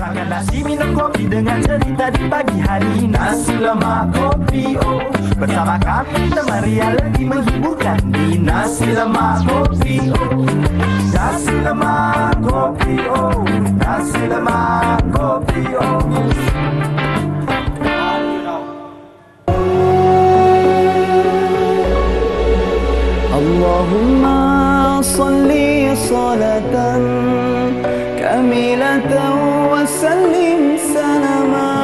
Makan nasi minum kopi dengan cerita di pagi hari. Nasi lemak kopi bersama kami teman Ria lebih menghiburkan di Nasi Lemak Kopi Nasi Lemak Kopi Nasi Lemak Kopi Allahumma salli salatan kamilatan wa sallim salaman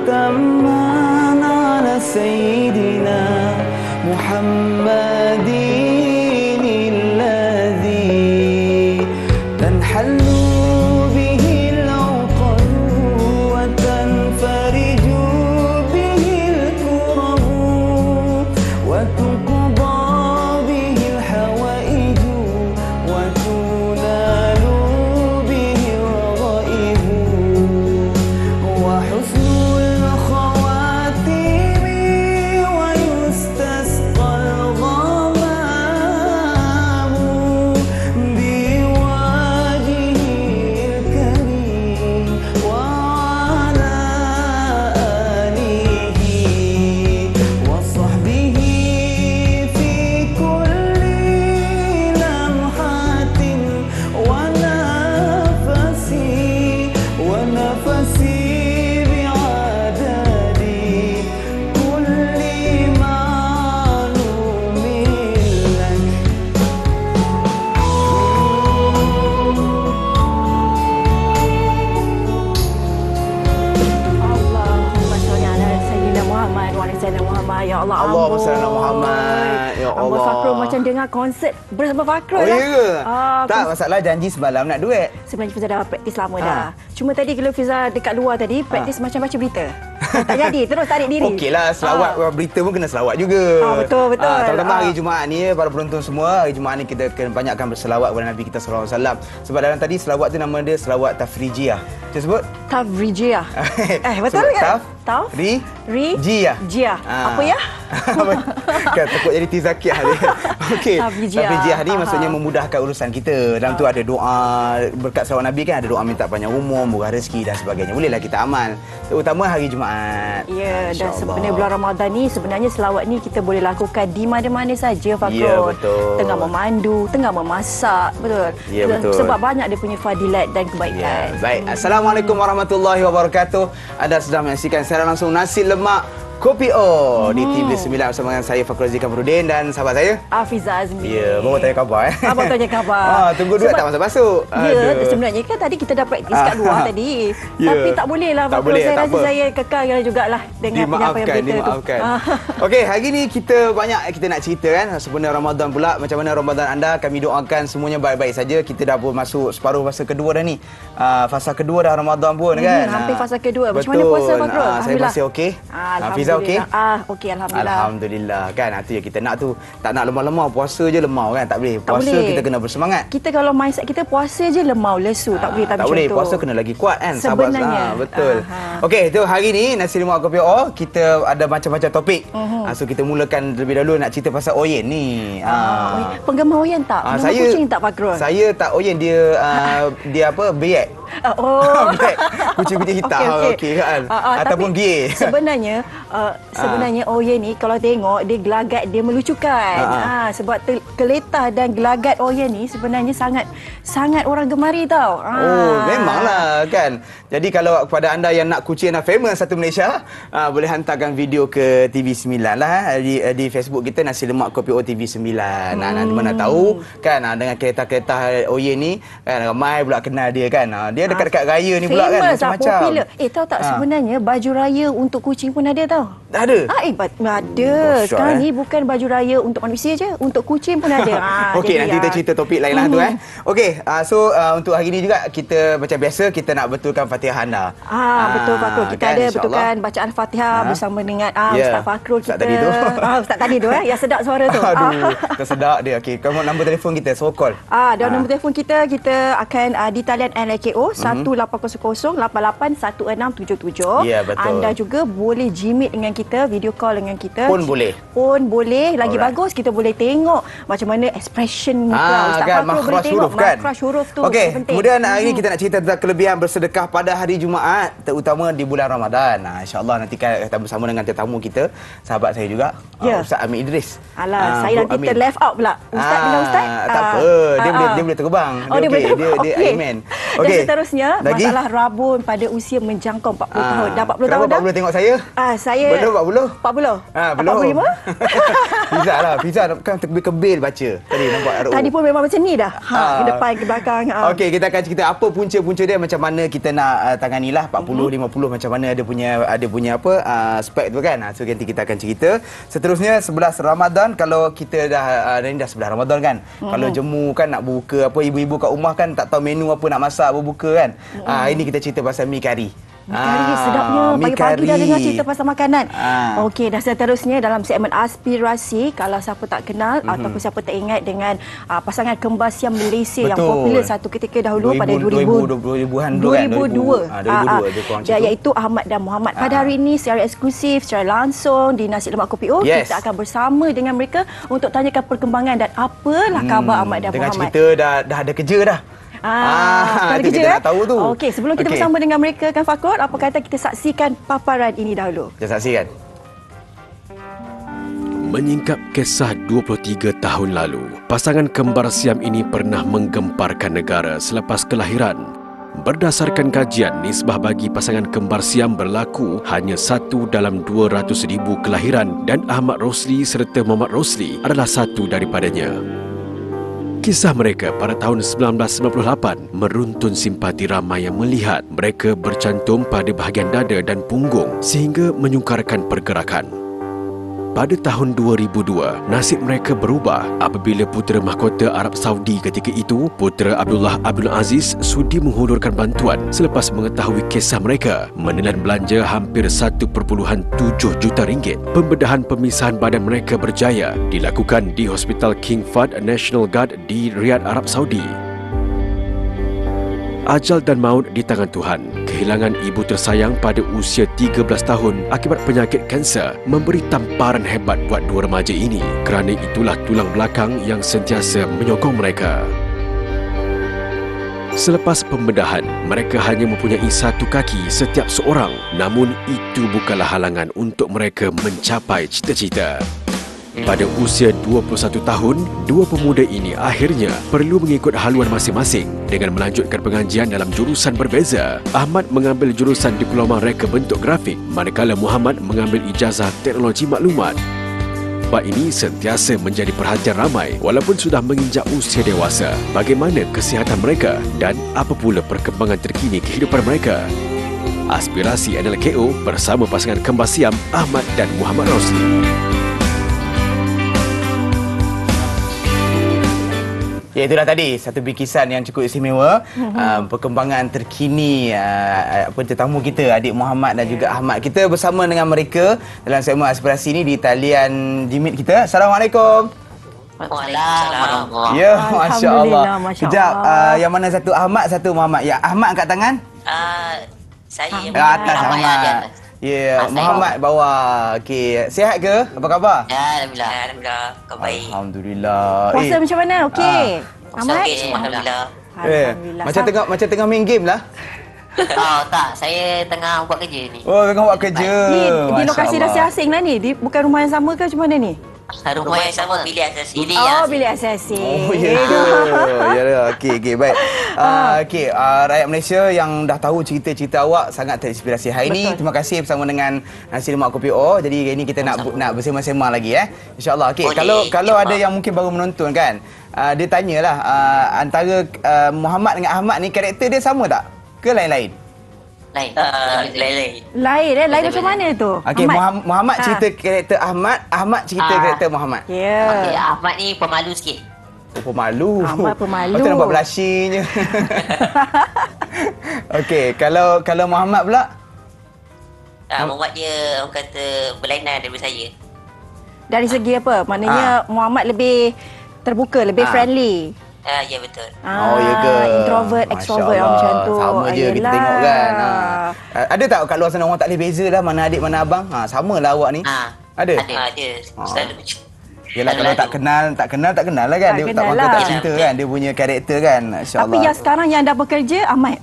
tamman ala sayyidina Muhammadin alladhi tanhallu bihi al-uqad wa tanfariju bihi al-kurab wa Allahumma salli ala Muhammad. Ya Allah. Abang Fakrul macam dengar konsert bersama Fakrul Oh, lah. ya ke? Tak, masalah janji semalam nak duet. Sebenarnya Fiza dah praktis lama dah. Cuma tadi kalau Fiza dekat luar tadi, praktis macam baca berita. Tak jadi, terus tarik diri. Okeylah, selawat berita pun kena selawat juga. Betul, betul. Terutama hari Jumaat ni, para penonton semua, hari Jumaat ni kita kena banyakkan berselawat kepada Nabi kita sallallahu alaihi wasallam. Sebab dalam tadi selawat tu nama dia selawat tafrijiyah. Kita sebut Tafrijiyah. Betul kan? Tafrijiyah. Jiyah. Apa ya? Kan takut jadi tizakiah dia. Okey. Tafrijiyah ni maksudnya memudahkan urusan kita. Dalam tu ada doa berkat selawat Nabi kan, ada doa minta panjang umur, murah rezeki dan sebagainya. Bolehlah kita amal. Terutama hari Jumaat. Ya, dan sebenarnya bulan Ramadan ni sebenarnya selawat ni kita boleh lakukan di mana-mana saja, Fakrul. Ya, betul. Tengah memandu, tengah memasak, betul. Ya, betul. Sebab banyak dia punya fadilat dan kebaikan. Ya, baik. Assalamualaikum warahmatullahi wabarakatuh. Anda sedang menyaksikan secara langsung Nasi Lemak Kopi di TV9 bersama dengan saya Fakrul Zikam Rudin dan sahabat saya Hafiza Azmi. Ya, baru tanya khabar Abang tanya khabar. Tunggu duit tak masuk-masuk. Ya, sebenarnya kan tadi kita dah praktis kat luar tadi. Tapi tak boleh lah Fakrul. Saya rasa saya kekal jugalah dengan penyampaian berita tu. Dimaafkan. Okey, hari ni kita nak cerita kan sebenarnya Ramadan pula. Macam mana Ramadan anda? Kami doakan semuanya baik-baik saja. Kita dah pun masuk separuh fasa kedua dah ni. Fasa kedua dah Ramadan pun kan. Hampir fasa kedua. Macam mana puasa Fakrul? Saya masih okey. Hafiza okey? Okey, alhamdulillah. Alhamdulillah kan. Itu yang kita nak tu. Tak nak lemah-lemah puasa je lemah kan. Tak boleh. Puasa kita kena bersemangat. Kita kalau mindset kita puasa je lemau lesu, tak boleh tak boleh. Puasa kena lagi kuat kan. Sebenarnya. Betul. Okey, tu hari ni Nasi Lemak Kopi kita ada macam-macam topik. So kita mulakan terlebih dahulu nak cerita pasal Oyen ni. Penggemar Oyen tak? Saya kucing tak Fakrul? Saya tak Oyen, dia apa? Biak. Kucing-kucing hitam. Okey kan. Ataupun gay. Sebenarnya Oyen ni kalau tengok dia gelagat dia melucukan. Sebab keletah dan gelagat Oyen ni sebenarnya sangat orang gemari tau. Memanglah kan. Jadi kalau kepada anda yang nak kucing yang famous satu Malaysia, boleh hantarkan video ke TV9 lah di Facebook kita Nasi Lemak Kopi TV9. Nanti mana tahu kan dengan kereta-kereta Oyen ni kan ramai pula kenal dia kan. Dia dekat-dekat raya ni pula kan macam-macam. Popular. Tahu tak sebenarnya baju raya untuk kucing pun ada tau. Ada? Ada. Sekarang ni bukan baju raya untuk manusia je, untuk kucing pun ada. Okey, nanti kita cerita topik lain lah tu Okey, so untuk hari ni juga kita macam biasa kita nak betulkan Fatihah anda. Betul Fakrul. Kita kan, ada betulkan bacaan Fatihah bersama dengan Ustaz Fakrul kita. Ustaz tadi tu. Ustaz tadi tu yang sedap suara tu. Aduh, tersedak dia. Okey, kamu nombor telefon kita, so call. Dan nombor telefon kita akan di talian LKO 1800 881677. Ya, betul. Anda juga boleh jimit dengan kita, video call dengan kita. Pun boleh. Pun boleh. Lagi Alright. bagus kita boleh tengok macam mana expression muka Ustaz kan, Fakrul, boleh makhraj tengok huruf kan. makhraj huruf tu. Okey, penting. kemudian ini kita nak cerita tentang kelebihan bersedekah pada hari Jumaat, terutama di bulan Ramadan. InsyaAllah nanti kita bersama dengan tetamu kita, sahabat saya juga, Ustaz Amin Idris. Alah, saya nanti left out pula. Ustaz dengan Ustaz. Tak apa, dia boleh terbang. Dia boleh terbang. Dia Okey. Iman. Dan seterusnya, masalah rabun pada usia menjangkau 40 tahun. Dah 40 tahun dah. 40 tengok saya? Saya belum 40. 40. Belum. 45. Fiza lah. Fiza kan kebil baca. Tadi nampak RO. Tadi pun memang macam ni dah. Ke depan, ke belakang. Okey, kita akan cerita apa punca-punca dia, macam mana kita nak tanganilah 40, 50, macam mana ada punya apa spek tu kan. So nanti kita akan cerita. Seterusnya 11 Ramadan, kalau kita dah ni dah 11 Ramadan kan. Kalau jemu kan nak buka apa, ibu-ibu kat rumah kan tak tahu menu apa nak masak berbuka kan. Ini kita cerita pasal mi kari. Mi kari sedapnya. Pagi-pagi dah dengar cerita pasal makanan. Okey, dan seterusnya dalam segmen aspirasi, kalau siapa tak kenal ataupun siapa tak ingat dengan pasangan kembar siam Malaysia yang popular satu ketika dahulu pada 2000-an dulu kan. 2002. Iaitu Ahmad dan Muhammad. Pada hari ini secara eksklusif, secara langsung di Nasi Lemak Kopi O, kita akan bersama dengan mereka untuk tanyakan perkembangan dan apalah khabar Ahmad dan dengan Muhammad. Dengan cerita dah ada kerja dah. Itu kita nak tahu tu. Okey, sebelum kita bersama dengan mereka kan Fakrul, apa kata kita saksikan paparan ini dahulu. Kita saksikan. Menyingkap kisah 23 tahun lalu, pasangan kembar siam ini pernah menggemparkan negara selepas kelahiran. Berdasarkan kajian, nisbah bagi pasangan kembar siam berlaku hanya 1 dalam 200,000 kelahiran dan Ahmad Rosli serta Muhammad Rosli adalah satu daripadanya. Kisah mereka pada tahun 1998 meruntun simpati ramai yang melihat mereka bercantum pada bahagian dada dan punggung sehingga menyungkarkan pergerakan. Pada tahun 2002, nasib mereka berubah apabila putera mahkota Arab Saudi ketika itu, Putera Abdullah Abdul Aziz, sudi menghulurkan bantuan selepas mengetahui kisah mereka menelan belanja hampir 1.7 juta ringgit. Pembedahan pemisahan badan mereka berjaya dilakukan di Hospital King Fahd National Guard di Riyadh, Arab Saudi. Ajal dan maut di tangan Tuhan. Kehilangan ibu tersayang pada usia 13 tahun akibat penyakit kanser memberi tamparan hebat buat dua remaja ini. Kerana itulah tulang belakang yang sentiasa menyokong mereka. Selepas pembedahan, mereka hanya mempunyai satu kaki setiap seorang. Namun itu bukanlah halangan untuk mereka mencapai cita-cita. Pada usia 21 tahun, dua pemuda ini akhirnya perlu mengikut haluan masing-masing dengan melanjutkan pengajian dalam jurusan berbeza. Ahmad mengambil jurusan Diploma Reka Bentuk Grafik, manakala Muhammad mengambil ijazah Teknologi Maklumat. Bab ini sentiasa menjadi perhatian ramai walaupun sudah menginjak usia dewasa. Bagaimana kesihatan mereka dan apa pula perkembangan terkini kehidupan mereka? Aspirasi NLKO bersama pasangan kembar siam Ahmad dan Muhammad Rosli. Ya, itulah tadi satu bikisan yang cukup istimewa. Perkembangan terkini tetamu kita, adik Muhammad dan juga Ahmad. Kita bersama dengan mereka dalam segmen aspirasi ini di talian Jimit kita. Assalamualaikum. Waalaikumsalam. Ya, masya-Allah. Masya-Allah. Sekejap, yang mana satu Ahmad, satu Muhammad? Ya, Ahmad angkat tangan. Saya yang atas Ahmad. Ahmad. Ya, Muhammad bawah. Okey, sihat ke? Apa khabar? Ya, alhamdulillah. Kau baik. Alhamdulillah. Puasa macam mana? Okey. Ahmad? Okey, semua alhamdulillah. Alhamdulillah. Macam tengah main game lah. Tak, saya tengah buat kerja ni. Oh, tengah buat kerja. Di lokasi rahsia asing lah ni? Bukan rumah yang sama ke macam mana ni? Rumah yang sama, bilik asasi. Bilik asasi. Oh, ya ke? Ya dah. Okey, baik. Okey, rakyat Malaysia yang dah tahu cerita-cerita awak sangat terinspirasi. Hari ini terima kasih bersama dengan Nasi Lemak Kopi O. Jadi hari ini kita nak bersama-sama lagi InsyaAllah. Okey, kalau ada yang mungkin baru menonton kan, dia tanyalah antara Muhammad dengan Ahmad ni karakter dia sama tak? Ke lain-lain? Lain. Lain macam mana tu? Okey, Muhammad cerita karakter Ahmad, Ahmad cerita karakter Muhammad. Okey, Ahmad ni pemalu sikit. Oh, pemalu. Ahmad pemalu. Lepas tu nampak blushing je. Okey, kalau Muhammad pula? Muhammad dia orang kata berlainan daripada saya. Dari segi apa? Maknanya Muhammad lebih terbuka, lebih friendly. Ya, betul. Oh, ya ke? Introvert, extrovert Masya Allah. macam tu. Sama je kita tengok kan. Ada tak kat luar sana orang tak boleh beza lah mana adik mana abang? Sama lah awak ni. Ada? Ada. Selalu. Yelah kalau tak kenal lah kan. Dia tak kenal makan lah. tak cinta kan. Dia punya karakter kan. InsyaAllah. Tapi yang sekarang yang dah bekerja, Ahmad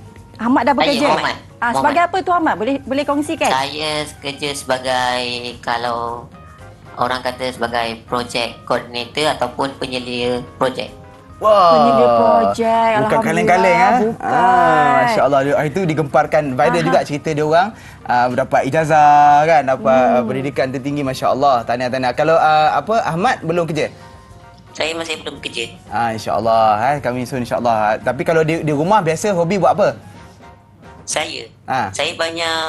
dah bekerja. Ahmad. Sebagai apa tu Ahmad? Boleh kongsikan? Saya kerja sebagai, kalau orang kata sebagai project coordinator ataupun penyelia projek. Wah. Penyelia projek. Bukan kaleng-kaleng Bukan. Masya-Allah. Itu digemparkan viral juga cerita dia orang dapat ijazah kan, dapat pendidikan tertinggi, masya-Allah. Tahniah. Kalau Ahmad belum kerja? Saya masih belum kerja. Insya-Allah kami soon insya-Allah. Tapi kalau di rumah biasa hobi buat apa? Saya banyak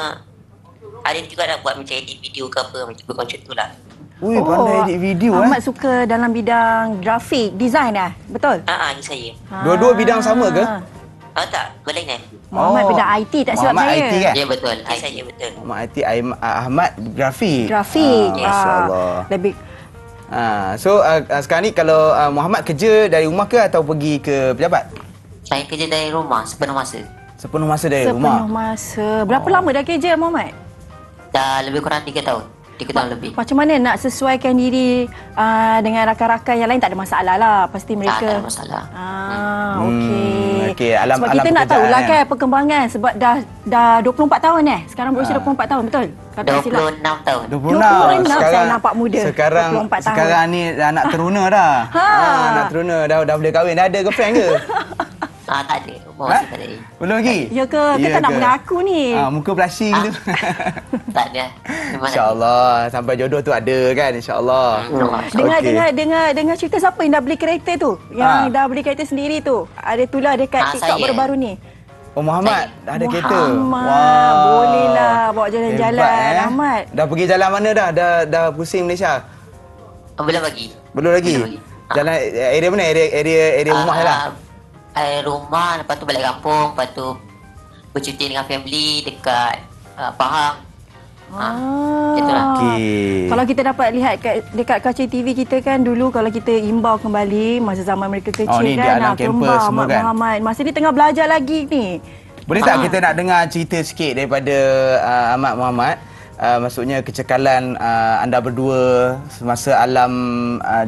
ada juga dah buat macam edit video ke apa macam tu lah. Ui, pandai edit video Ahmad suka dalam bidang grafik, design betul? Ini saya. Dua-dua bidang sama ke? Tak, berlainan. Muhammad bidang IT tak silap Muhammad saya. IT kan? Ya betul, saya betul. Muhammad IT, Ahmad grafik. Masya-Allah. Lebih So sekarang ni kalau Muhammad kerja dari rumah ke atau pergi ke pejabat? Saya kerja dari rumah sepenuh masa. Sepenuh masa dari rumah? Sepenuh masa. Berapa lama dah kerja Muhammad? Dah lebih kurang 3 tahun. 3 tahun lebih. Macam mana nak sesuaikan diri dengan rakan-rakan yang lain? Tak ada masalah lah. Pasti mereka... Tak ada masalah. Okey. Sebab kita nak tahulah kan perkembangan. Sebab dah 24 tahun Sekarang berusia 24 tahun, betul? 26 tahun. 26. Saya nampak muda. Sekarang ni anak teruna dah. Anak teruna dah boleh kahwin. Dah ada girlfriend ke? Tak ada. Masih tak ada. Belum lagi? Ya ke? Kita nak mengaku ni. Muka blushing tu. Tak ada. InsyaAllah. Sampai jodoh tu ada kan? InsyaAllah. Dengar cerita siapa yang dah beli kereta tu? Yang dah beli kereta sendiri tu? Ada tulah dekat TikTok baru-baru ni. Oh, Muhammad dah ada kereta. Muhammad, bolehlah bawa jalan-jalan. Ahmad. Dah pergi jalan mana dah? Dah pusing Malaysia? Belum lagi. Belum lagi? Jalan area mana? Area rumah je lah? Rumah, lepas tu balik kampung, lepas tu bercuti dengan family dekat Pahang. Itulah. Kalau kita dapat lihat dekat kaca TV kita kan, dulu kalau kita imbau kembali masa zaman mereka kecil ni kan, di alam kampus semua kan. Muhammad masa dia tengah belajar lagi ni. Boleh tak kita nak dengar cerita sikit daripada Ahmad Muhammad? Maksudnya kecekalan anda berdua semasa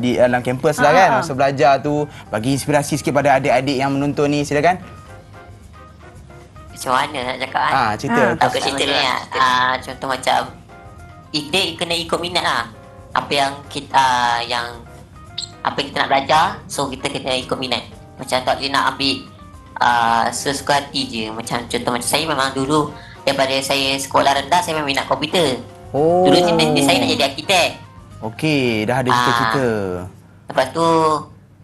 di alam kampus lah kan, masa belajar tu, bagi inspirasi sikit pada adik-adik yang menonton ni, silakan. Macam mana nak cakap cerita. Cerita ni contoh macam dia kena ikut minat lah. Apa yang kita nak belajar, so kita kena ikut minat. Macam tak boleh nak ambil sesuka hati je. Macam contoh macam saya memang dulu daripada saya sekolah rendah, saya memang minat komputer. Dulu cita-cita saya nak jadi arkitek. Okey, dah ada cita-cita. Lepas tu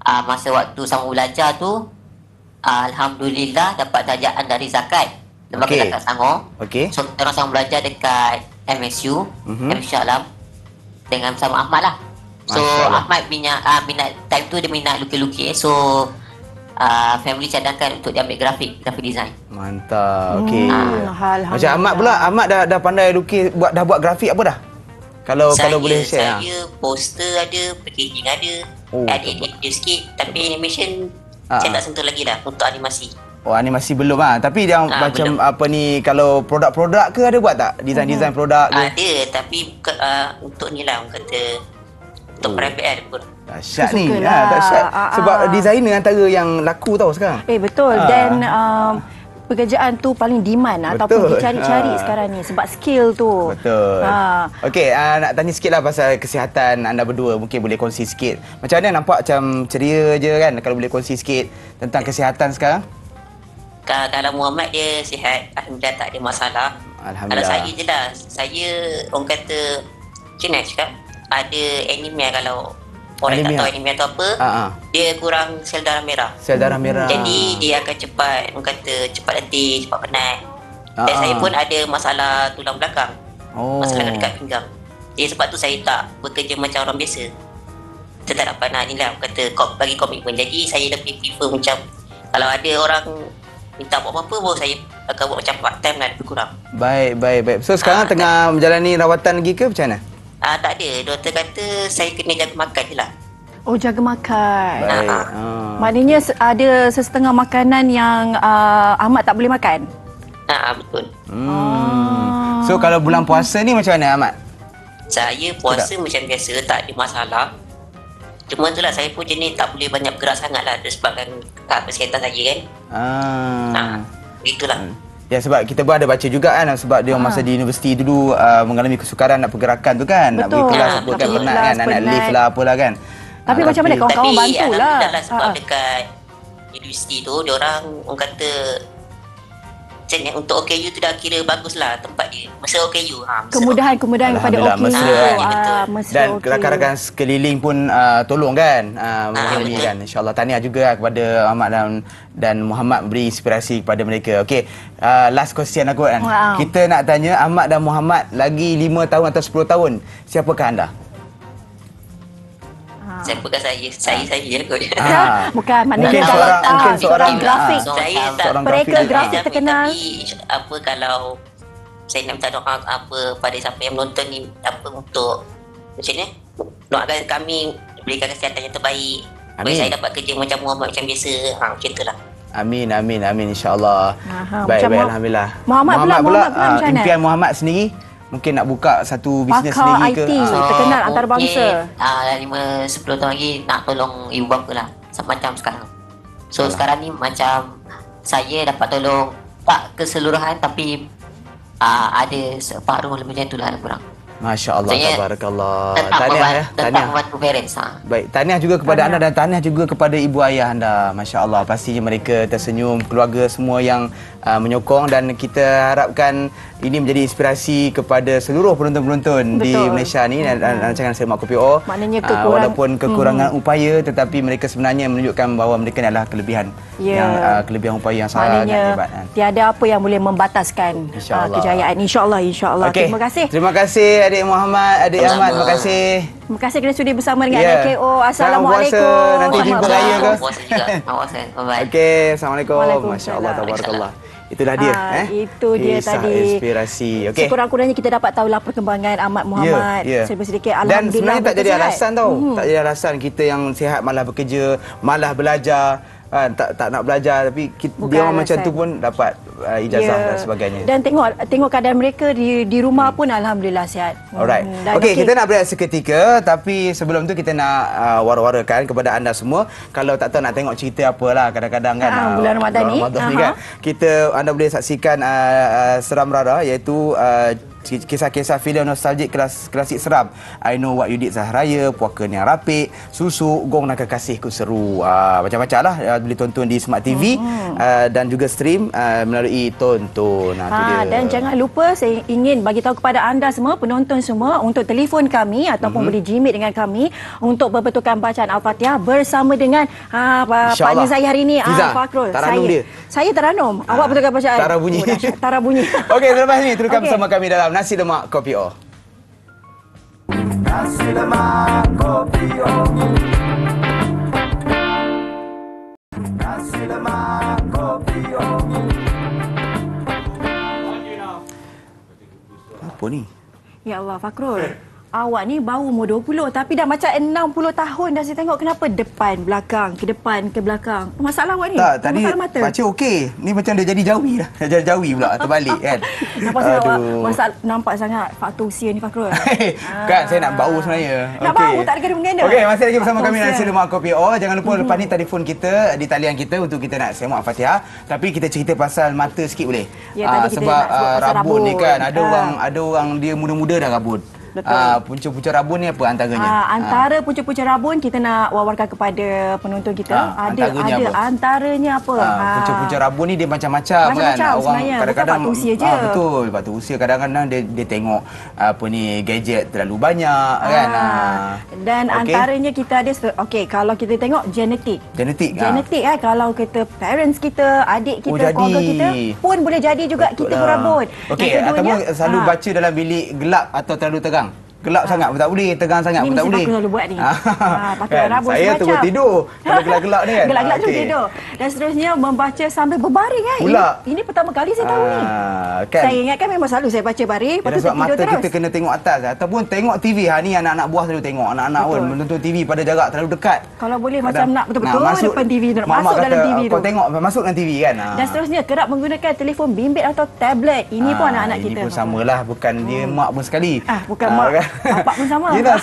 masa waktu sama belajar tu, alhamdulillah dapat darjaan dari zakat, lembaga zakat Selangor. So kita orang sama belajar dekat MSU, MSU Alam, dengan bersama Ahmad lah. So Ahmad minat time tu dia minat lukis-lukis. So family cadangkan untuk dia ambil grafik design. Mantap. Okey. Macam Ahmad pula, Ahmad dah pandai lukis, dah buat grafik apa dah? Kalau boleh share. Saya poster ada, packaging ada. Ada edit sikit, tapi animation saya tak sentuh lagi dah untuk animasi. Animasi belum tapi yang macam belum. Apa ni, kalau produk-produk ke ada buat tak? Design produk ke? Ada, tapi untuk ni lah orang kata untuk private pun. Dahsyat ni. Dahsyat. Sebab designer antara yang laku tau sekarang. Betul. Dan pekerjaan tu paling demand ataupun dicari-cari sekarang ni sebab skill tu. Betul. Okey, nak tanya sikit lah pasal kesihatan anda berdua. Mungkin boleh kongsi sikit. Macam mana, nampak macam ceria je kan? Kalau boleh kongsi sikit tentang kesihatan sekarang. Kalau Muhammad dia sihat, alhamdulillah tak ada masalah. Alhamdulillah. Kalau saya je lah, saya orang kata macam nak cakap, ada anemia. Kalau orang tak tahu anemia tu apa, dia kurang sel darah merah. Sel darah merah. Jadi dia akan cepat, orang kata cepat letih, cepat penat. Dan saya pun ada masalah tulang belakang. Masalah dekat pinggang. Jadi sebab tu saya tak bekerja macam orang biasa. Saya tak dapat nak ni lah, kata bagi komitmen. Jadi saya lebih prefer macam kalau ada orang minta buat apa-apa, baru saya akan buat macam part time lah, lebih kurang. Baik. So sekarang tengah menjalani rawatan lagi ke macam mana? Tak ada. Doktor kata saya kena jaga makan je lah. Oh, jaga makan. Baik. Maknanya ada sesetengah makanan yang Ahmad tak boleh makan? Betul. So kalau bulan puasa ni macam mana Ahmad? Saya puasa macam biasa, tak ada masalah. Cuma itulah saya pun jenis tak boleh banyak bergerak sangat lah disebabkan kesihatan saya kan. Itulah. Ya, sebab kita pun ada baca juga kan, sebab dia masa di universiti dulu mengalami kesukaran nak pergerakan tu kan. Nak pergi kelas apa kan, penat kan, nak lift lah apalah kan. Tapi macam mana kawan-kawan bantulah. Tapi sebab dekat universiti tu diorang orang kata macam ni, untuk OKU tu dah kira bagus lah tempat dia. Masa OKU kemudahan kepada OKU. Dan rakan-rakan sekeliling pun tolong kan, memahami kan. InsyaAllah tahniah juga kepada Ahmad dan Muhammad beri inspirasi kepada mereka. Okey, last question aku kan. Kita nak tanya Ahmad dan Muhammad lagi 5 tahun atau 10 tahun, siapakah anda? Siapakah saya je kot. Bukan, mungkin seorang grafik. Saya tak mereka grafik terkenal. Tapi apa kalau saya nak minta doa apa pada siapa yang menonton ni, apa untuk macam ni, doakan kami berikan kesihatan yang terbaik. Supaya saya dapat kerja macam Muhammad macam biasa. Macam itulah. Amin insya-Allah. Baik, alhamdulillah. Muhammad pula impian Muhammad sendiri mungkin nak buka satu bisnes sendiri ke? IT terkenal antarabangsa. 5-10 tahun lagi nak tolong ibu bapa lah. Macam sekarang. So sekarang ni macam saya dapat tolong tak keseluruhan tapi ada separuh lebih macam itulah kurang. Masya Allah, tabarakallah. Tahniah ya. Tahniah membantu parents. Baik, tahniah juga kepada anda dan tahniah juga kepada ibu ayah anda. Masya Allah, pastinya mereka tersenyum, keluarga semua yang menyokong, dan kita harapkan ini menjadi inspirasi kepada seluruh penonton-penonton di Malaysia ni dan rancangan Semak Kopi O. Maknanya walaupun kekurangan upaya, tetapi mereka sebenarnya menunjukkan bahawa mereka adalah kelebihan kelebihan upaya yang sangat hebat. Tiada apa yang boleh membataskan kejayaan. InsyaAllah. Okay. Terima kasih. Terima kasih adik Muhammad, adik Ahmad. Terima kasih. Terima kasih kerana sudi bersama dengan KO. Assalamualaikum. Puasa, nanti jumpa raya ke? Puasa juga. Bye-bye. Okey, assalamualaikum. Masya-Allah, tabarakallah. Itulah dia itu dia kisah tadi inspirasi. Okey. Sekurang-kurangnya kita dapat tahulah perkembangan Ahmad Muhammad sedikit. Alhamdulillah. Dan sebenarnya tak jadi alasan tau. Tak jadi alasan kita yang sihat malah bekerja, malah belajar. Tak nak belajar, tapi dia orang macam tu pun dapat ijazah dan sebagainya. Dan tengok keadaan mereka di rumah pun alhamdulillah sihat. Alright. Okey, kita nak berehat seketika, tapi sebelum tu kita nak wara-warakan kepada anda semua, kalau tak tahu nak tengok cerita apalah kadang-kadang kan bulan Ramadan ni kan, anda boleh saksikan Seram Rara, iaitu kisah-kisah filem nostalgik klasik seram. I Know What You Did Zahraya, Puaka Yang Rapik, Susuk, Gong dan Kekasihku Seru. Macam-macam lah. Boleh tonton di Smart TV dan juga stream melalui Tonton. Dan jangan lupa, saya ingin bagi tahu kepada anda semua, penonton semua, untuk telefon kami ataupun boleh jimit dengan kami untuk berbentukan bacaan Al-Fatihah bersama dengan partner saya hari ini, Fakrul. Saya teranum. Awak betulkan bacaan. Tara bunyi. Okey, selepas ni teruskan bersama kami dalam Nasi Lemak Kopi O. Nasi Lemak Kopi O. Nasi Lemak Kopi O. Apa ni? Ya Allah, Fakrul. Awak ni baru umur 20 tapi dah macam 60 tahun dah saya tengok. Kenapa depan, belakang, ke depan, ke belakang? Masalah awak ni? Tak, tadi masalah mata? baca okey. Ni macam dia jadi jawi dah. Dia jadi jawi pula, terbalik kan. Nampak sangat faktor usia ni, Fakrul. Kan, saya nak bau sebenarnya. Nak bau, tak ada kena-mengena. Okey, masih lagi bersama kami Nasi Lemak Kopi O. Jangan lupa lepas ni telefon kita di talian kita untuk kita nak semak Al-Fatihah. Tapi kita cerita pasal mata sikit boleh? Ya, sebab rabun ni kan, ada orang dia muda-muda dah rabun. Punca-punca rabun ni apa antaranya? Antara punca-punca rabun kita nak wawarkan kepada penonton kita. Antaranya apa? Punca-punca rabun ni dia macam-macam kan. Orang kadang-kadang faktor usia je. Betul, faktor usia kadang-kadang dia tengok gadget terlalu banyak kan. Dan antaranya kita ada kalau kita tengok genetik kalau kita parents kita, adik kita, keluarga kita pun boleh jadi juga kita berabun. Okey, ataupun selalu baca dalam bilik gelap atau terlalu terang. Gelap sangat pun tak boleh, tegang sangat pun tak boleh. Ini selalu buat ni. Pakai Kan? rabun Saya semacam. terus tidur. Kalau gelap-gelap ni kan. Gelap-gelap Okey. tidur. Dan seterusnya membaca sambil berbaring kan. Pula. Ini pertama kali saya tahu ni. Kan? Saya ingatkan memang selalu saya baca baring, lepas tu Sebab tidur mata terus. kita kena tengok atas ataupun tengok TV. Ni anak-anak buah selalu tengok. Anak-anak pun menonton TV pada jarak terlalu dekat. Kalau boleh macam nak betul-betul masuk depan TV tu, nak mak masuk kata, dalam TV tu. Kau tengok masuk dalam TV kan. Dan seterusnya kerap menggunakan telefon bimbit atau tablet. Ini pun anak-anak kita. Ini pun samalah, bukan dia mak pun sekali. Bukan mak, kan? bapak pun sama. Yelah,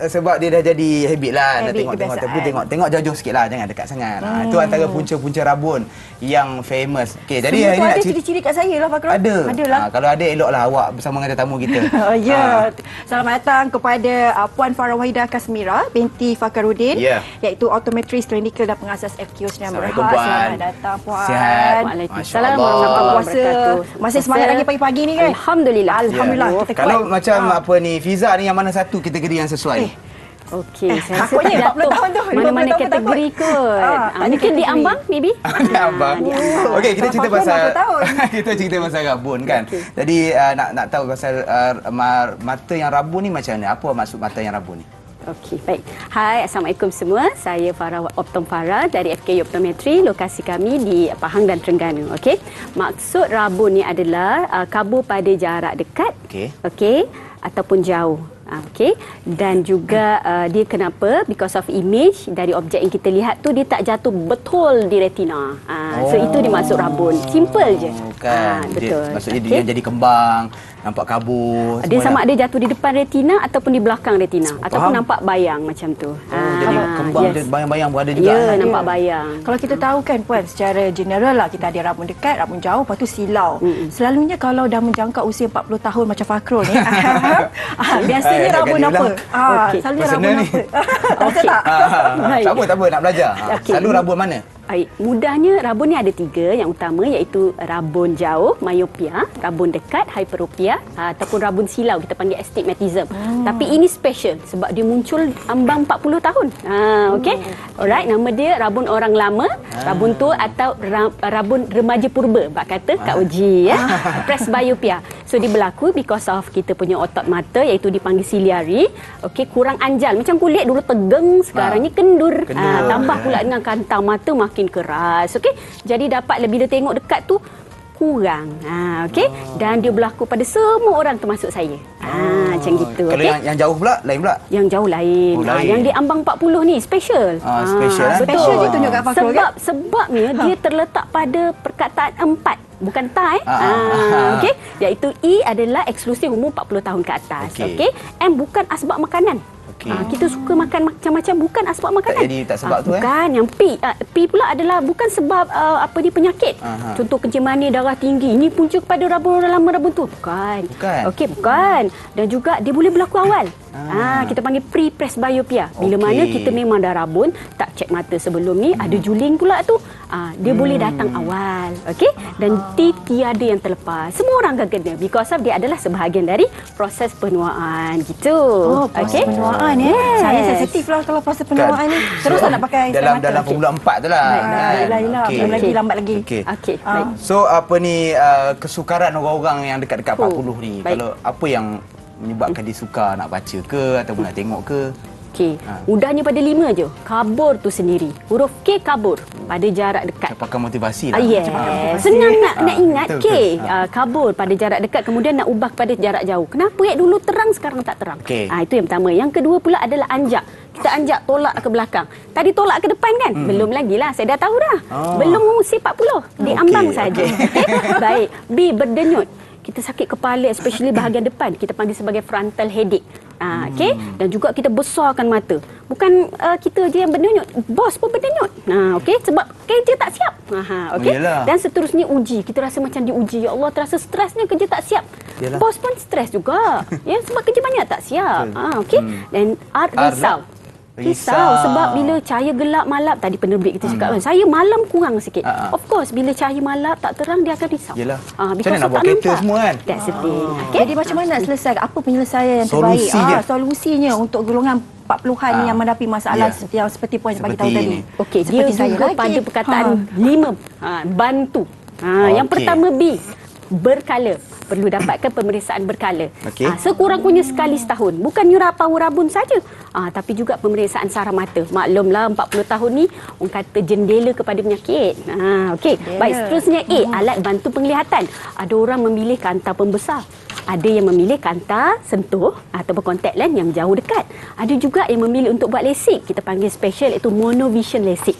sebab dia dah jadi habit lah. Dah Habit, tengok-tengok, tapi kebiasaan. tengok jauh-jauh sikit lah, jangan dekat sangat. Itu antara punca-punca rabun yang famous. Okey, jadi Semua hari tu ni nak ada cerita. ciri-ciri kat saya lah, Pak Kron. Adalah. Kalau ada, eloklah awak bersama dengan tetamu kita. Selamat datang kepada Puan Farah Wahidah Kasmira binti Fakhruddin, iaitu optometris klinikal dan pengasas FQ19. Assalamualaikum, Puan. Selamat datang, Puan. Sihat. Waalaikumsalam. Masya-Allah. Selamat puasa. Masih semangat lagi pagi-pagi ni kan? Alhamdulillah. Alhamdulillah. Kita kuat. Kalau macam apa ni, Fiza ni yang mana satu kategori yang sesuai? Okey, saya rasa takutnya tak 40 tahun tu, mana-mana 50 tahun kategori kot. Mungkin di ambang, maybe. Abang. Okey, kita cerita 40 pasal tahun. kita cerita pasal rabun kan. Jadi nak tahu pasal mata yang rabun ni macam mana? Apa maksud mata yang rabun ni? Okey, baik. Hai, Assalamualaikum semua. Saya Farah Optom Farah dari FKU Optometri. Lokasi kami di Pahang dan Terengganu. Okey. Maksud rabun ni adalah kabur pada jarak dekat. Okey, ataupun jauh. Okey, dan juga dia kenapa, because of image dari objek yang kita lihat tu dia tak jatuh betul di retina. So itu dimaksud rabun. Simple je. Kan. Betul. Maksudnya dia jadi kembang, nampak kabur. Dia sama ada jatuh di depan retina ataupun di belakang retina, ataupun nampak bayang macam tu. Jadi kembang dia bayang-bayang berada juga. Ya, nampak bayang. Kalau kita tahu kan, Puan, secara general lah kita ada rabun dekat, rabun jauh, lepas tu silau. Selalunya kalau dah menjangkau usia 40 tahun macam Fakhrul ni, biasanya rabun apa? Selalunya rabun apa? Rasa tak? Tak apa, nak belajar. Selalu rabun mana? Baik, mudahnya rabun ni ada 3 yang utama, iaitu rabun jauh, myopia, rabun dekat, hyperopia, ataupun rabun silau, kita panggil astigmatism. Tapi ini special sebab dia muncul ambang 40 tahun. Okey. Alright, nama dia rabun orang lama, rabun tua atau rabun remaja purba, bak kata Kak Uji ya. Presbyopia. So dia berlaku because of kita punya otot mata, iaitu dipanggil ciliary. Okey, kurang anjal. Macam kulit dulu tegeng, sekarang ni kendur. Tambah pula dengan kantang mata makin keras. Okey. Jadi dapat bila tengok dekat tu kurang. Okey. Dan dia berlaku pada semua orang termasuk saya. Macam gitu. Kalau yang jauh pula, lain pula? Yang jauh lain. Yang di ambang 40 ni special. Special. Special dia tunjuk kat Fakhrul kan? Sebabnya dia terletak pada perkataan 4. Bukan ta okey, iaitu E adalah eksklusif umur 40 tahun ke atas. Okey. M bukan asbab makanan. Kita suka makan macam-macam, bukan asbab makanan. Tak jadi tak sebab tu bukan. Yang P pula adalah bukan sebab penyakit. Contoh kencing manis, darah tinggi. Ini punca kepada rabun orang lama, rabun tu. Bukan. Okey, bukan. Dan juga dia boleh berlaku awal. Kita panggil pre-presbyopia. Bila mana kita memang dah rabun, tak cek mata sebelum ni, ada juling pula tu. Dia boleh datang awal. Okey? Dan tiada yang terlepas. Semua orang akan kena because of dia adalah sebahagian dari proses penuaan gitu. Proses penuaan Saya sensitif lah kalau proses penuaan ni. Terus tak nak pakai dalam Formula 4 tu lah. Lagi lambat lagi. Okey. Baik. So apa ni kesukaran orang-orang yang dekat-dekat 40 ni? Kalau apa yang menyebabkan dia suka nak baca ke ataupun nak tengok ke? Okey. Mudahnya pada 5 je. Kabur tu sendiri. Huruf K kabur pada jarak dekat. Pakai motivasi lah. Senang nak ingat K. Kabur pada jarak dekat, kemudian nak ubah kepada jarak jauh. Kenapa dulu terang sekarang tak terang? Itu yang pertama. Yang kedua pula adalah anjak. Kita anjak tolak ke belakang. Tadi tolak ke depan kan? Belum lagi lah. Saya dah tahu dah. Belum usia 40. Di ambang saja. Baik. B berdenyut. Kita sakit kepala, especially bahagian depan. Kita panggil sebagai frontal headache. Okey, dan juga kita besarkan mata. Bukan kita je yang berdenyut, bos pun berdenyut. Okey, sebab kerja tak siap. Okey. Dan seterusnya uji, kita rasa macam diuji. Ya Allah, terasa stresnya kerja tak siap. Bos pun stres juga. Ya, sebab kerja banyak tak siap. Okey. Dan risau. Risau sebab bila cahaya gelap malap, tadi penerbit kita cakap kan, saya malam kurang sikit. Of course bila cahaya malap tak terang dia akan risau. Macam mana nak buat kereta semua kan? That's the thing. Jadi macam mana nak selesai? Apa penyelesaian yang terbaik? Solusinya untuk golongan 40-an ni yang menghadapi masalah yang seperti Puan bagi tahu tadi. Okey, dia juga pada perkataan 5 bantu. Yang pertama B, berkala. perlu dapatkan pemeriksaan berkala. Sekurang-kurangnya sekali setahun. Bukan power rabun saja. Tapi juga pemeriksaan saraf mata. Maklumlah 40 tahun ni orang kata jendela kepada penyakit. Baik, seterusnya alat bantu penglihatan. Ada orang memilih kanta pembesar. Ada yang memilih kanta sentuh ataupun kontak lens yang jauh dekat. Ada juga yang memilih untuk buat lasik. Kita panggil special iaitu monovision lasik.